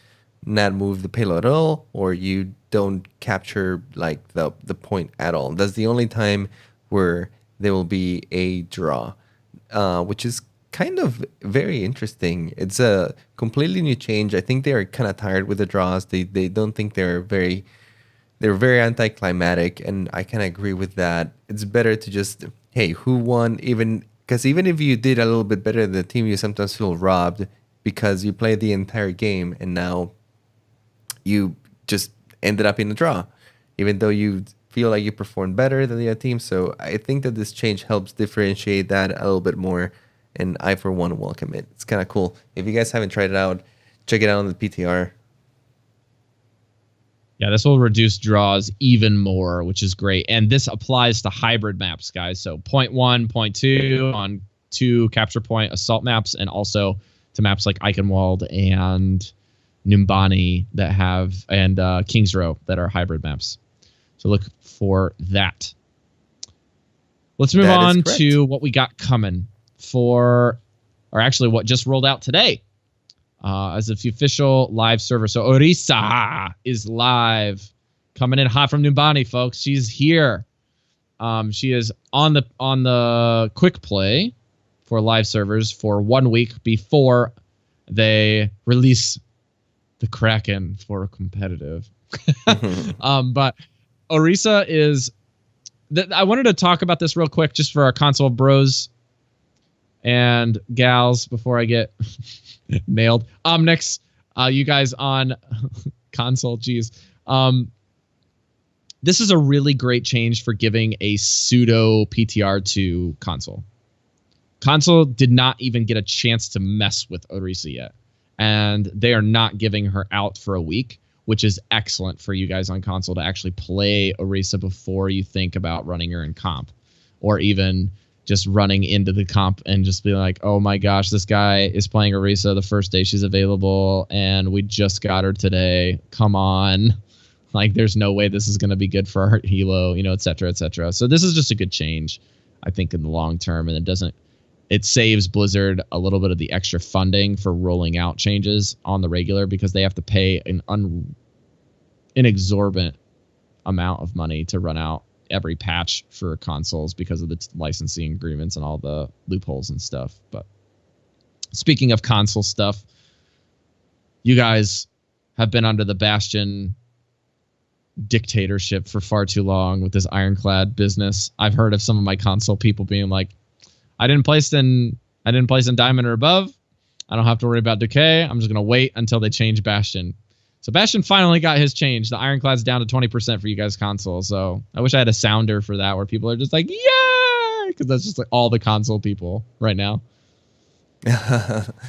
not move the payload at all, or you don't capture like the point at all. That's the only time where there will be a draw, which is kind of very interesting. It's a completely new change. I think they are kind of tired with the draws. They don't think they're very anticlimactic, and I kind of agree with that. It's better to just, hey, who won? Because even if you did a little bit better than the team, you sometimes feel robbed because you played the entire game and now you just ended up in a draw, even though you feel like you performed better than the other team. So I think that this change helps differentiate that a little bit more, and I, for one, welcome it. It's kind of cool. If you guys haven't tried it out, check it out on the PTR. Yeah, this will reduce draws even more, which is great. And this applies to hybrid maps, guys. So point 1, point 2 on 2 capture point assault maps, and also to maps like Eichenwald and Numbani that have, and Kings Row that are hybrid maps. So look for that. Let's move on to what we got coming for, or actually what just rolled out today. As the official live server. So Orisa is live, coming in hot from Numbani, folks. She's here. She is on the quick play for live servers for 1 week before they release the Kraken for competitive. But Orisa is... I wanted to talk about this real quick just for our console bros and gals before I get nailed. Omnics, you guys on console, geez. This is a really great change for giving a pseudo PTR to console. Console did not even get a chance to mess with Orisa yet. And they are not giving her out for a week, which is excellent for you guys on console to actually play Orisa before you think about running her in comp. Or even just running into the comp and just be like, oh my gosh, this guy is playing Orisa the first day she's available, and we just got her today. Come on. Like, there's no way this is going to be good for our Hilo, et cetera, et cetera. So this is just a good change, I think, in the long term, and it saves Blizzard a little bit of the extra funding for rolling out changes on the regular, because they have to pay an exorbitant amount of money to run out every patch for consoles because of the licensing agreements and all the loopholes and stuff. But speaking of console stuff, you guys have been under the Bastion dictatorship for far too long with this ironclad business. I've heard of some of my console people being like, I didn't place in Diamond or above. I don't have to worry about Decay. I'm just going to wait until they change Bastion. So Bastion finally got his change. The Ironclad's down to 20% for you guys console. So I wish I had a sounder for that where people are just like, yeah, because that's just like all the console people right now.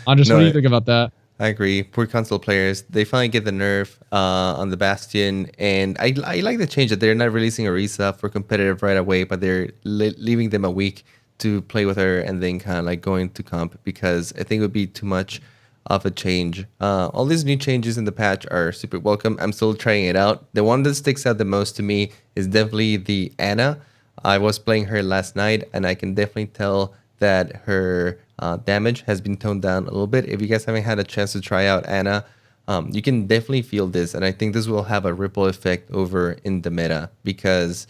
Andres, what do you think about that? I agree. Poor console players. They finally get the nerf on the Bastion. And I like the change that they're not releasing Orisa for competitive right away, but they're leaving them a week to play with her and then kind of like going to comp, because I think it would be too much of a change. All these new changes in the patch are super welcome. I'm still trying it out. The one that sticks out the most to me is definitely the Ana. I was playing her last night, and I can definitely tell that her damage has been toned down a little bit. If you guys haven't had a chance to try out Ana, you can definitely feel this, and I think this will have a ripple effect over in the meta, because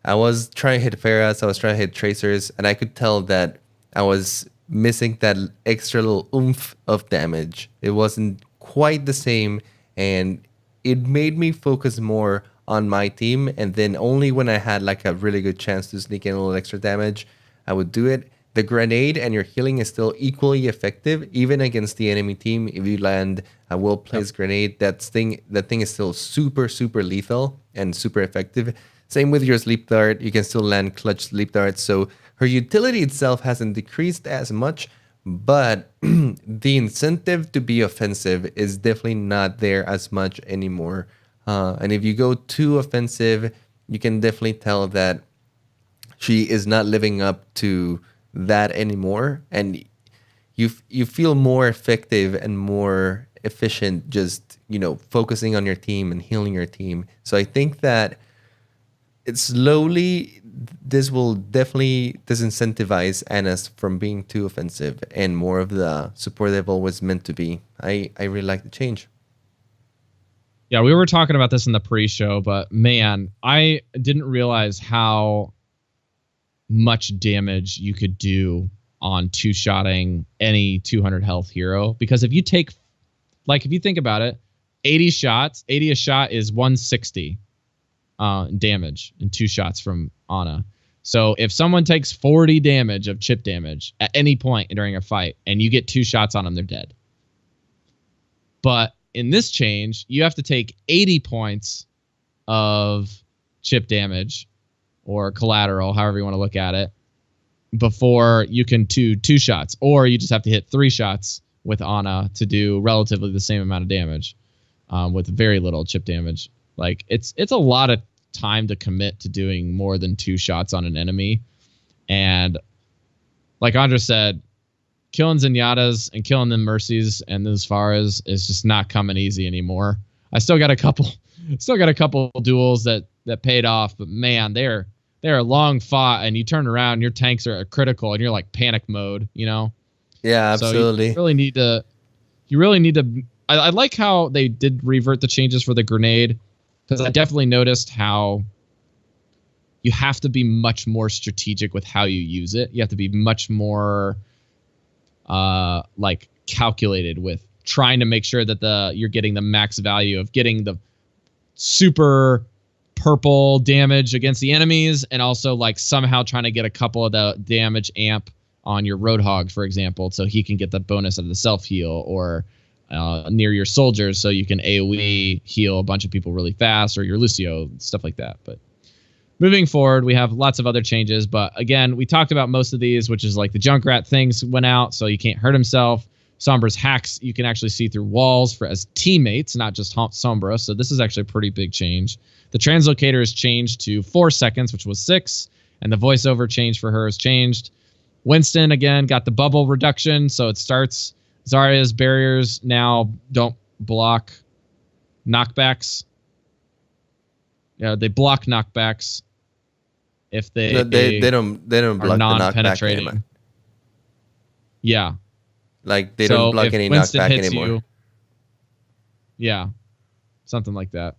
I was trying to hit Pharahs, I was trying to hit Tracers, and I could tell that I was missing that extra little oomph of damage. It wasn't quite the same, and it made me focus more on my team, and then only when I had like a really good chance to sneak in a little extra damage, I would do it. The grenade and your healing is still equally effective, even against the enemy team. If you land a well-placed grenade, that thing is still super, super lethal and super effective. Same with your sleep dart. You can still land clutch sleep darts. So her utility itself hasn't decreased as much, but the incentive to be offensive is definitely not there as much anymore. And if you go too offensive, you can definitely tell that she is not living up to that anymore. And you feel more effective and more efficient just, focusing on your team and healing your team. So I think that this will definitely disincentivize Anas from being too offensive and more of the support they've always meant to be. I really like the change. Yeah, we were talking about this in the pre-show, but man, I didn't realize how much damage you could do on two-shotting any 200 health hero. Because if you think about it, 80 a shot is 160. Damage in 2 shots from Ana. So if someone takes 40 damage of chip damage at any point during a fight and you get 2 shots on them, they're dead. But in this change, you have to take 80 points of chip damage or collateral, however you want to look at it, before you can do 2 shots. Or you just have to hit 3 shots with Ana to do relatively the same amount of damage with very little chip damage. Like, it's a lot of time to commit to doing more than 2 shots on an enemy. And like Andres said, killing Zenyatta's and killing them Mercies and those Pharahs is just not coming easy anymore. I still got a couple duels that paid off, but man, they're long fought, and you turn around, your tanks are critical, and you're like panic mode, Yeah, absolutely. So you really need to. I like how they did revert the changes for the grenade, because I definitely noticed how you have to be much more strategic with how you use it. You have to be much more calculated with trying to make sure that you're getting the max value of getting the super purple damage against the enemies, and also like somehow trying to get a couple of the damage amp on your Roadhog, for example, so he can get the bonus of the self heal, or near your soldiers so you can AoE heal a bunch of people really fast, or your Lucio, stuff like that. But moving forward, we have lots of other changes, but again, we talked about most of these, which is like the Junkrat things went out, so you can't hurt himself. Sombra's hacks, you can actually see through walls as teammates, not just Sombra, so this is actually a pretty big change. The translocator is changed to 4 seconds, which was 6, and the voiceover change for her is changed. Winston, again, got the bubble reduction, so it starts... Zarya's barriers now don't block knockbacks. Yeah, they block knockbacks if they don't block non-penetrating. The knockback. Yeah, like they don't block any Winston knockback hits anymore. You, yeah, something like that.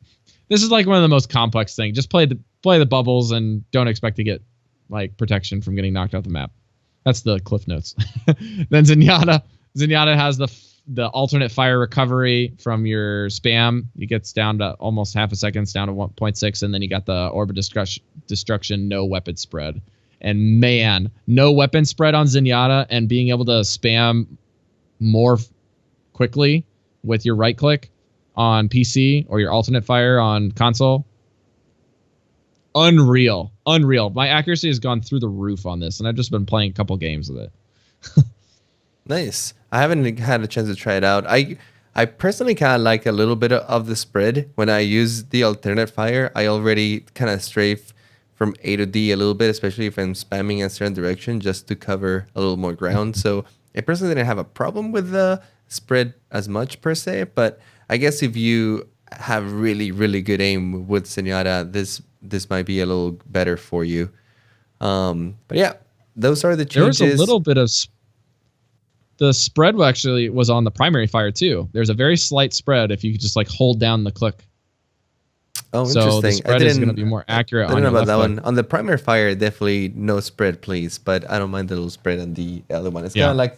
This is like one of the most complex things. Just play the bubbles and don't expect to get like protection from getting knocked off the map. That's the cliff notes. Then Zenyatta has the alternate fire recovery from your spam. It gets down to almost half a second, down to 1.6, and then you got the orb of destruction, no weapon spread. And man, no weapon spread on Zenyatta, and being able to spam more quickly with your right click on PC or your alternate fire on console. Unreal. My accuracy has gone through the roof on this, and I've just been playing a couple games with it. Nice. I haven't had a chance to try it out. I personally kind of like a little bit of the spread. When I use the alternate fire, I already kind of strafe from A to D a little bit, especially if I'm spamming in a certain direction just to cover a little more ground. So I personally didn't have a problem with the spread as much per se, but I guess if you have really, really good aim with Zenyatta, this might be a little better for you. But yeah, those are the changes. There was a little bit of... The spread actually was on the primary fire too. There's a very slight spread if you just like hold down the click. Oh, so interesting. The spread is going to be more accurate. I don't know about that one. On the primary fire, definitely no spread, please. But I don't mind the little spread on the other one. It's kind of like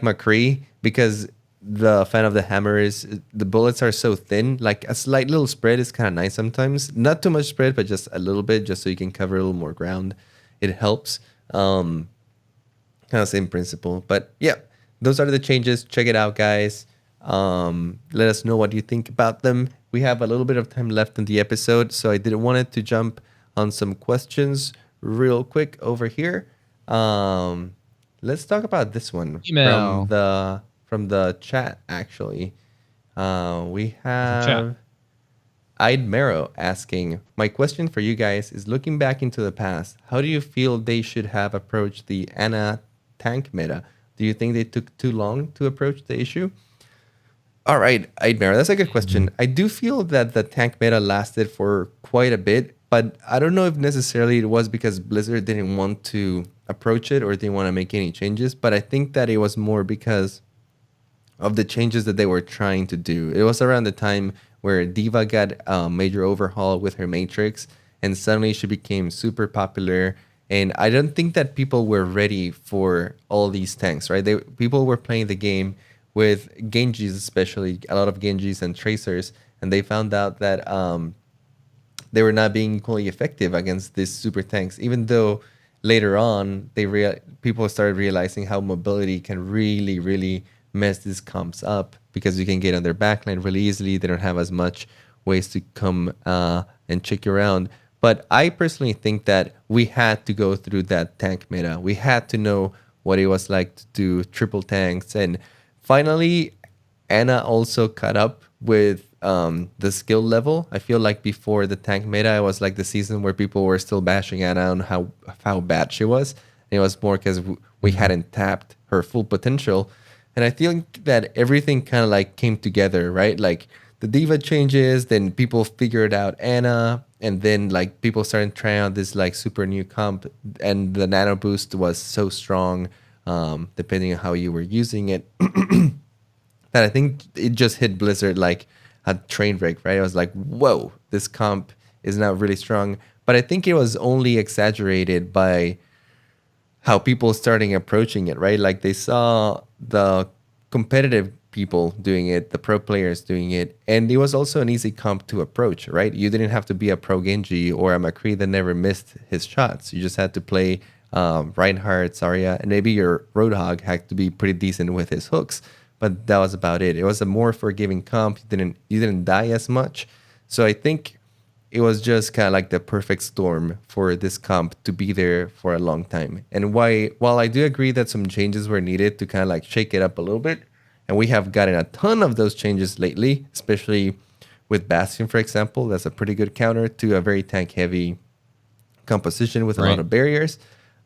McCree, because the fan of the hammer is the bullets are so thin. Like a slight little spread is kind of nice sometimes. Not too much spread, but just a little bit, just so you can cover a little more ground. It helps. Kind of same principle, but yeah, those are the changes. Check it out, guys. Let us know what you think about them. We have a little bit of time left in the episode, so I didn't want to jump on some questions real quick over here. Let's talk about this one. Email from the chat. Actually, we have Id Marrow asking, my question for you guys is, looking back into the past, how do you feel they should have approached the Ana tank meta? Do you think they took too long to approach the issue? All right, Id Marrow, that's a good question. I do feel that the tank meta lasted for quite a bit, but I don't know if necessarily it was because Blizzard didn't want to approach it or didn't want to make any changes, but I think that it was more because of the changes that they were trying to do. It was around the time where D.Va got a major overhaul with her Matrix, and suddenly she became super popular. And I don't think that people were ready for all these tanks, right? People were playing the game with Genjis, especially a lot of Genjis and Tracers, and they found out that they were not being equally effective against these super tanks, even though later on people started realizing how mobility can really, really mess these comps up, because you can get on their backline really easily. They don't have as much ways to come and check you around. But I personally think that we had to go through that tank meta. We had to know what it was like to do triple tanks. And finally, Ana also caught up with the skill level. I feel like before the tank meta, it was like the season where people were still bashing Ana on how bad she was. And it was more because we hadn't tapped her full potential. And I think that everything kind of like came together, right? Like the D.Va changes, then people figured out Ana, and then like people started trying out this like super new comp, and the nano boost was so strong, depending on how you were using it, that I think it just hit Blizzard like a train wreck, right? I was like, whoa, this comp is now really strong. But I think it was only exaggerated by how people starting approaching it, right? Like they saw the competitive people doing it, the pro players doing it, and it was also an easy comp to approach, right? You didn't have to be a pro Genji or a McCree that never missed his shots. You just had to play Reinhardt, Zarya, and maybe your Roadhog had to be pretty decent with his hooks, but that was about it. It was a more forgiving comp. You didn't die as much, so I think it was just kind of like the perfect storm for this comp to be there for a long time. And while I do agree that some changes were needed to kind of like shake it up a little bit, and we have gotten a ton of those changes lately, especially with Bastion, for example. That's a pretty good counter to a very tank-heavy composition with a lot of barriers.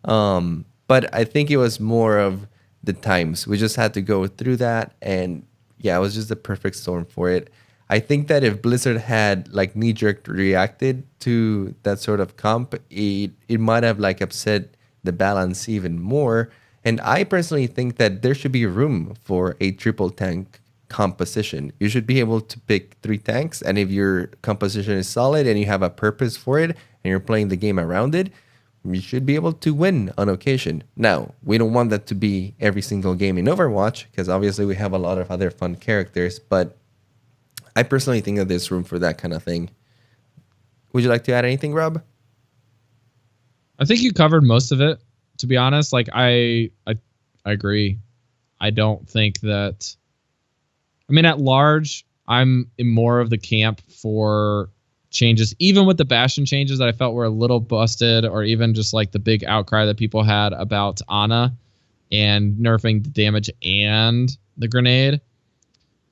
But I think it was more of the times. We just had to go through that, and yeah, it was just the perfect storm for it. I think that if Blizzard had like knee-jerk reacted to that sort of comp, it might have like upset the balance even more. And I personally think that there should be room for a triple tank composition. You should be able to pick 3 tanks, and if your composition is solid and you have a purpose for it and you're playing the game around it, you should be able to win on occasion. Now, we don't want that to be every single game in Overwatch, because obviously we have a lot of other fun characters, but I personally think that there's room for that kind of thing. Would you like to add anything, Rob? I think you covered most of it, to be honest. Like I agree. I don't think that, I mean, at large, I'm in more of the camp for changes, even with the Bastion changes that I felt were a little busted, or even just like the big outcry that people had about Ana and nerfing the damage and the grenade.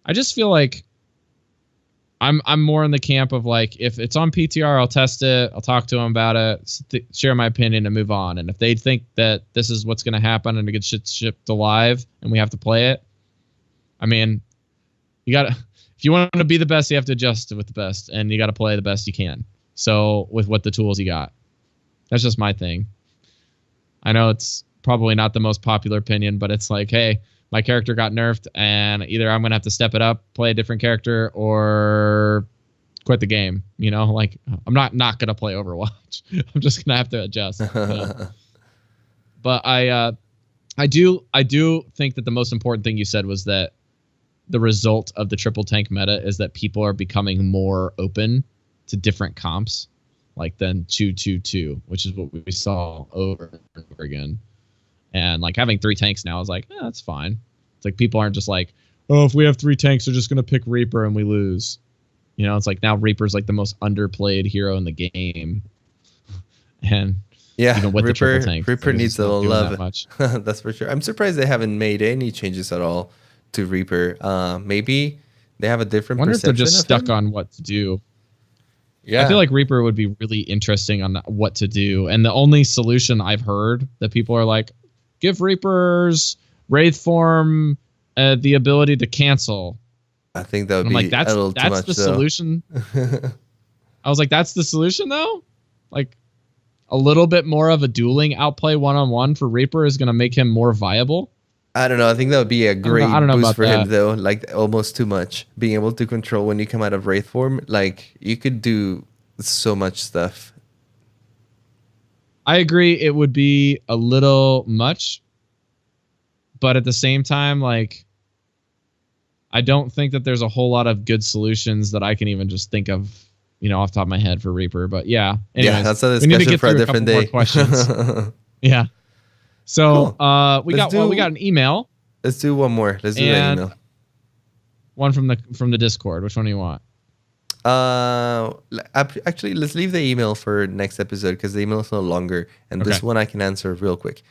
I just feel like I'm more in the camp of like, if it's on PTR, I'll test it, I'll talk to them about it, share my opinion, and move on. And if they think that this is what's going to happen and it gets shipped alive and we have to play it, I mean, you got to, if you want to be the best, you have to adjust with the best, and you got to play the best you can. So with what the tools you got, that's just my thing. I know it's probably not the most popular opinion, but it's like, hey, my character got nerfed, and either I'm going to have to step it up, play a different character, or quit the game. You know, like I'm not going to play Overwatch. I'm just going to have to adjust. You know? But I do think that the most important thing you said was that the result of the triple tank meta is that people are becoming more open to different comps, like than 2-2-2, which is what we saw over and over again. And like having 3 tanks now is like, that's fine. It's like people aren't just like, oh, if we have 3 tanks, they're just going to pick Reaper and we lose. You know, it's like now Reaper's like the most underplayed hero in the game. And yeah, even with the triple tank, Reaper needs a little love. That's for sure. I'm surprised they haven't made any changes at all to Reaper. Maybe they have a different perception. I wonder if they're just stuck on what to do. Yeah, I feel like Reaper would be really interesting on what to do. And the only solution I've heard that people are like, give Reapers Wraith form the ability to cancel. I think that would be like, a little too much. That's the solution. I was like, that's the solution though? Like a little bit more of a dueling outplay one-on-one for Reaper is going to make him more viable. I don't know. I think that would be a great I don't know boost for that. him though. Like almost too much. Being able to control when you come out of Wraith form, like you could do so much stuff. I agree it would be a little much, but at the same time, like, I don't think that there's a whole lot of good solutions that I can even just think of, you know, off the top of my head for Reaper. But yeah, anyways, yeah, that's a discussion for a different day. More questions. Yeah. So cool. We got an email. Let's do one more. Let's do an email. One from the Discord. Which one do you want? Actually, let's leave the email for next episode because the email is no longer, and this one I can answer real quick.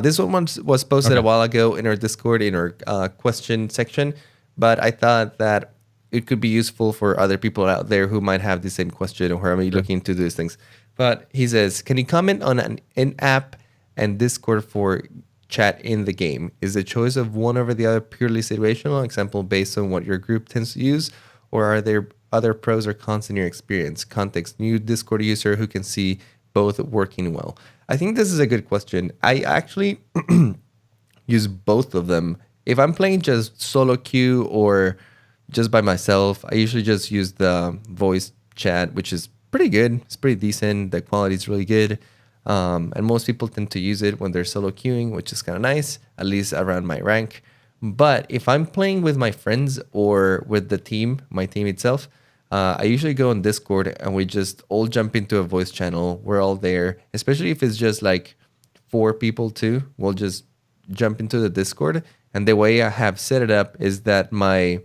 This one was posted a while ago in our Discord in our question section, but I thought that it could be useful for other people out there who might have the same question or who are looking to do these things. But he says, can you comment on an in-app and Discord for chat in the game? Is the choice of one over the other purely situational, example based on what your group tends to use, or are there other pros or cons in your experience? Context, new Discord user who can see both working well. I think this is a good question. I actually use both of them. If I'm playing just solo queue or just by myself, I usually just use the voice chat, which is pretty good. It's pretty decent. The quality is really good. And most people tend to use it when they're solo queuing, which is kind of nice, at least around my rank. But if I'm playing with my friends or with the team, my team itself, I usually go on Discord and we just all jump into a voice channel. We're all there, especially if it's just like 4 people too. We'll just jump into the Discord. And the way I have set it up is that my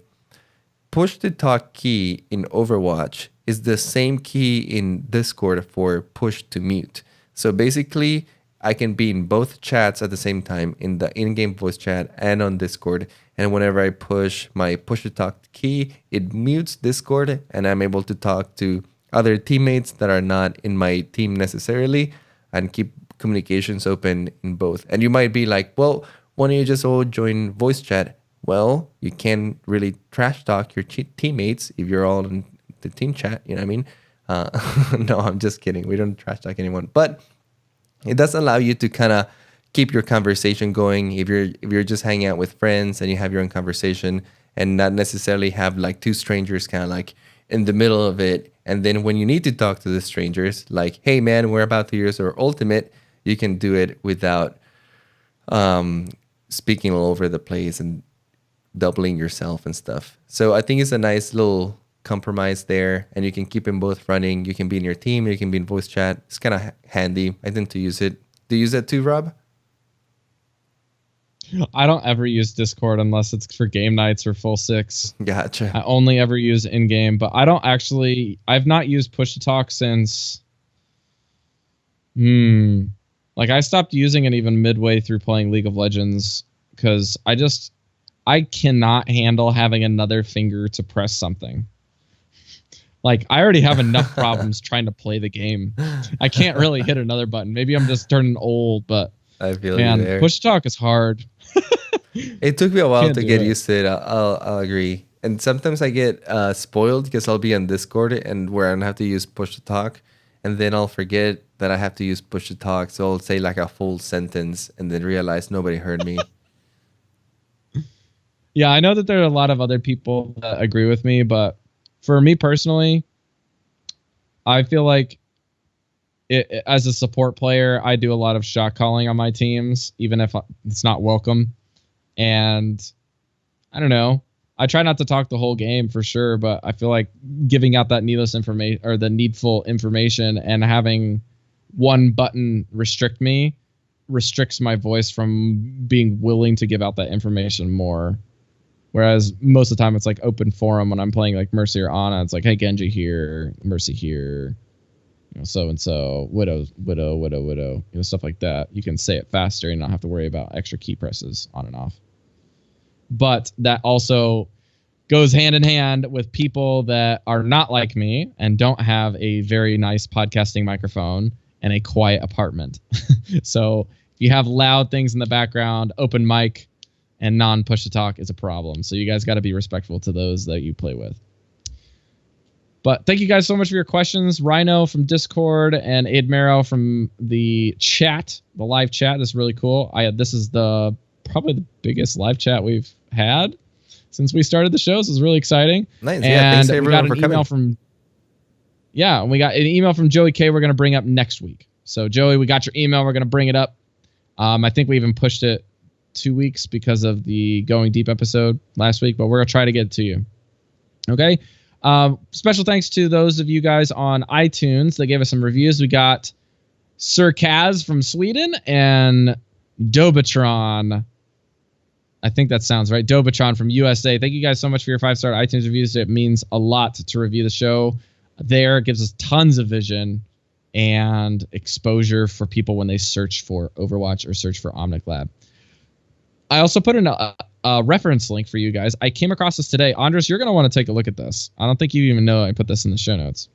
push to talk key in Overwatch is the same key in Discord for push to mute. So basically, I can be in both chats at the same time, in the in-game voice chat and on Discord. And whenever I push my push to talk key, it mutes Discord and I'm able to talk to other teammates that are not in my team necessarily and keep communications open in both. And you might be like, well, why don't you just all join voice chat? Well, you can't really trash talk your teammates if you're all in the team chat, you know what I mean? No, I'm just kidding. We don't trash talk anyone. But it does allow you to kind of keep your conversation going if you're just hanging out with friends and you have your own conversation and not necessarily have like 2 strangers kind of like in the middle of it. And then when you need to talk to the strangers, like, hey man, we're about to use our ultimate, you can do it without speaking all over the place and doubling yourself and stuff. So I think it's a nice little compromise there, and you can keep them both running. You can be in your team, you can be in voice chat. It's kind of handy. I tend to use it. Do you use that too, Rob? I don't ever use Discord unless it's for game nights or full 6. Gotcha. I only ever use in-game, but I've not used push to talk since like I stopped using it even midway through playing League of Legends because I cannot handle having another finger to press something. Like, I already have enough problems trying to play the game. I can't really hit another button. Maybe I'm just turning old, but I feel you there. Push to talk is hard. It took me a while to get used to it. I'll agree. And sometimes I get spoiled because I'll be on Discord and where I don't have to use push to talk, and then I'll forget that I have to use push to talk. So I'll say like a full sentence and then realize nobody heard me. Yeah, I know that there are a lot of other people that agree with me, but for me personally, I feel like as a support player, I do a lot of shot calling on my teams, even if it's not welcome. And I don't know. I try not to talk the whole game for sure, but I feel like giving out that needless information or the needful information and having one button restricts my voice from being willing to give out that information more. Whereas most of the time it's like open forum when I'm playing like Mercy or Ana. It's like, hey, Genji here, Mercy here, so and so, widow, stuff like that. You can say it faster and not have to worry about extra key presses on and off. But that also goes hand in hand with people that are not like me and don't have a very nice podcasting microphone and a quiet apartment. So if you have loud things in the background, open mic, and non-push to talk is a problem. So you guys got to be respectful to those that you play with. But thank you guys so much for your questions. Rhino from Discord and Aid Marrow from the chat, the live chat. This is really cool. This is probably the biggest live chat we've had since we started the show. This is really exciting. Nice. And yeah, thanks everyone for coming. We got an email from Joey K. We're going to bring up next week. So Joey, we got your email. We're going to bring it up. I think we even pushed it 2 weeks because of the Going Deep episode last week, but we're going to try to get it to you. Okay. Special thanks to those of you guys on iTunes that gave us some reviews. We got Sir Kaz from Sweden and Dobitron. I think that sounds right. Dobitron from USA. Thank you guys so much for your 5-star iTunes reviews. It means a lot to review the show. There, it gives us tons of vision and exposure for people when they search for Overwatch or search for Omnic Lab. I also put in a reference link for you guys. I came across this today. Andres, you're going to want to take a look at this. I don't think you even know I put this in the show notes.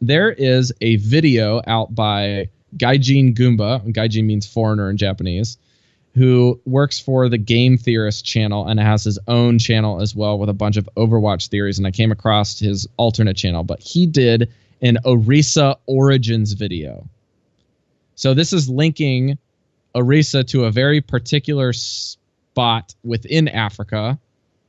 There is a video out by Gaijin Goomba. Gaijin means foreigner in Japanese, who works for the Game Theorist channel and has his own channel as well with a bunch of Overwatch theories. And I came across his alternate channel, but he did an Orisa Origins video. So this is linking Orisa to a very particular spot within Africa,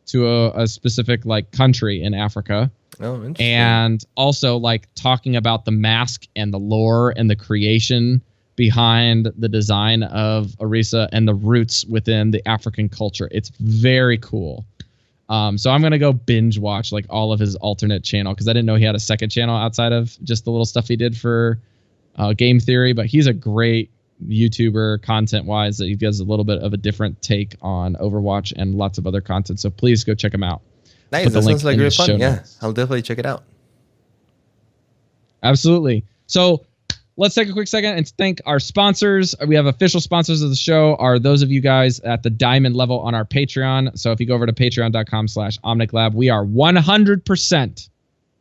to a specific like country in Africa. Oh, interesting. And also like talking about the mask and the lore and the creation behind the design of Orisa and the roots within the African culture. It's very cool. So I'm going to go binge watch like all of his alternate channel, because I didn't know he had a second channel outside of just the little stuff he did for game theory. But he's a great YouTuber content wise, that he does a little bit of a different take on Overwatch and lots of other content. So please go check him out. Nice. That sounds like really fun. Yeah, I'll definitely check it out. Absolutely. So let's take a quick second and thank our sponsors. We have official sponsors of the show are those of you guys at the diamond level on our Patreon. So if you go over to patreon.com/OmnicLab, we are 100%.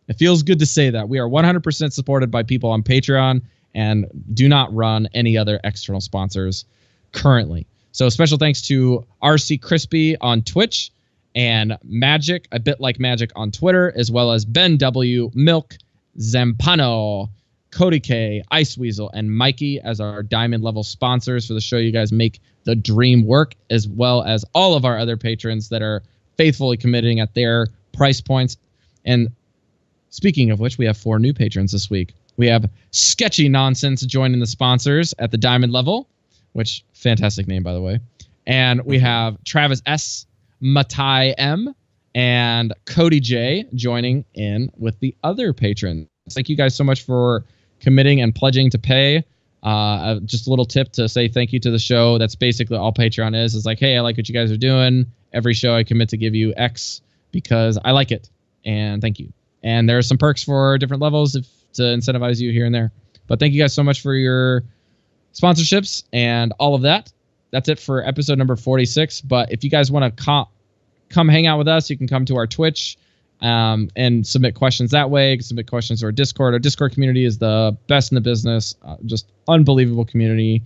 It feels good to say that. We are 100% supported by people on Patreon and do not run any other external sponsors currently. So special thanks to RC Crispy on Twitch and Magic, a bit like Magic on Twitter, as well as Ben W, Milk, Zampano, Cody K, Ice Weasel, and Mikey as our diamond level sponsors for the show. You guys make the dream work, as well as all of our other patrons that are faithfully committing at their price points. And speaking of which, we have 4 new patrons this week. We have Sketchy Nonsense joining the sponsors at the diamond level, which fantastic name, by the way. And we have Travis S, Matai M, and Cody J joining in with the other patrons. Thank you guys so much for committing and pledging to pay. Just a little tip to say thank you to the show. That's basically all Patreon is. It's like, hey, I like what you guys are doing. Every show I commit to give you X because I like it. And thank you. And there are some perks for different levels to incentivize you here and there. But thank you guys so much for your sponsorships and all of that. That's it for episode number 46. But if you guys want to come hang out with us, you can come to our Twitch and submit questions that way. You can submit questions to our Discord. Our Discord community is the best in the business. Just unbelievable community.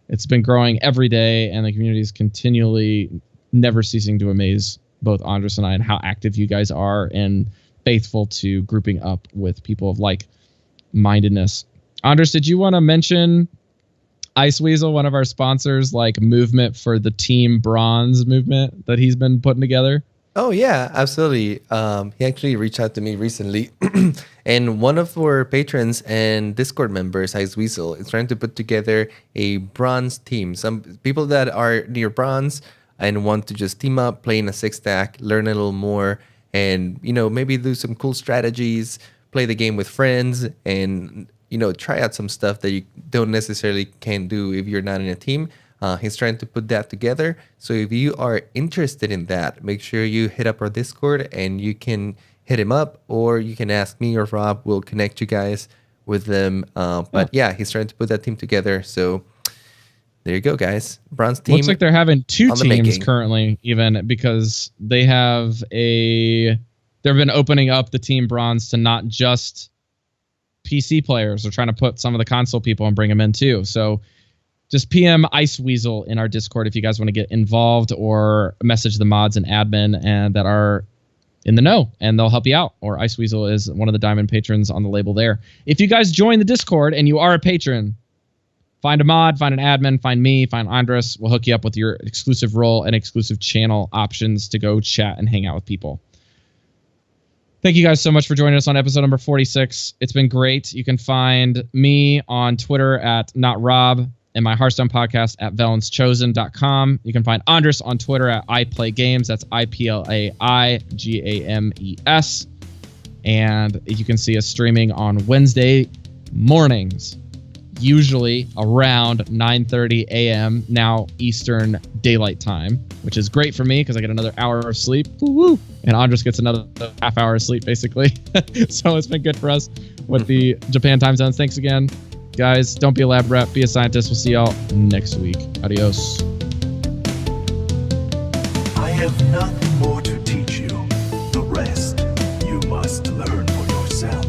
It's been growing every day, and the community is continually never ceasing to amaze both Andres and I, and how active you guys are and faithful to grouping up with people of like-mindedness. Andres, did you want to mention Ice Weasel, one of our sponsors, like movement for the Team Bronze movement that he's been putting together? Oh, yeah, absolutely. He actually reached out to me recently. And one of our patrons and Discord members, Ice Weasel, is trying to put together a bronze team. Some people that are near bronze and want to just team up, play in a 6-stack, learn a little more, and, you know, maybe do some cool strategies, play the game with friends, and, you know, try out some stuff that you don't necessarily can do if you're not in a team. He's trying to put that together. So if you are interested in that, make sure you hit up our Discord, and you can hit him up, or you can ask me or Rob. We'll connect you guys with them. But yeah, he's trying to put that team together. So there you go, guys. Bronze team. Looks like they're having 2 teams currently, even, because they've been opening up the Team Bronze to not just PC players. They're trying to put some of the console people and bring them in too. So just PM Ice Weasel in our Discord if you guys want to get involved, or message the mods and admin and that are in the know, and they'll help you out. Or Ice Weasel is one of the diamond patrons on the label there. If you guys join the Discord and you are a patron, find a mod, find an admin, find me, find Andres. We'll hook you up with your exclusive role and exclusive channel options to go chat and hang out with people. Thank you guys so much for joining us on episode number 46. It's been great. You can find me on Twitter at NotRob, and my Hearthstone podcast at VelensChosen.com. You can find Andres on Twitter at iPlayGames. That's IPLAIGAMES. And you can see us streaming on Wednesday mornings, usually around 9:30 a.m. now Eastern Daylight Time, which is great for me because I get another hour of sleep. Woo-woo. And Andres gets another half hour of sleep, basically. So it's been good for us with the Japan time zones. Thanks again. Guys, don't be a lab rat, be a scientist. We'll see y'all next week. Adios. I have nothing more to teach you. The rest you must learn for yourself.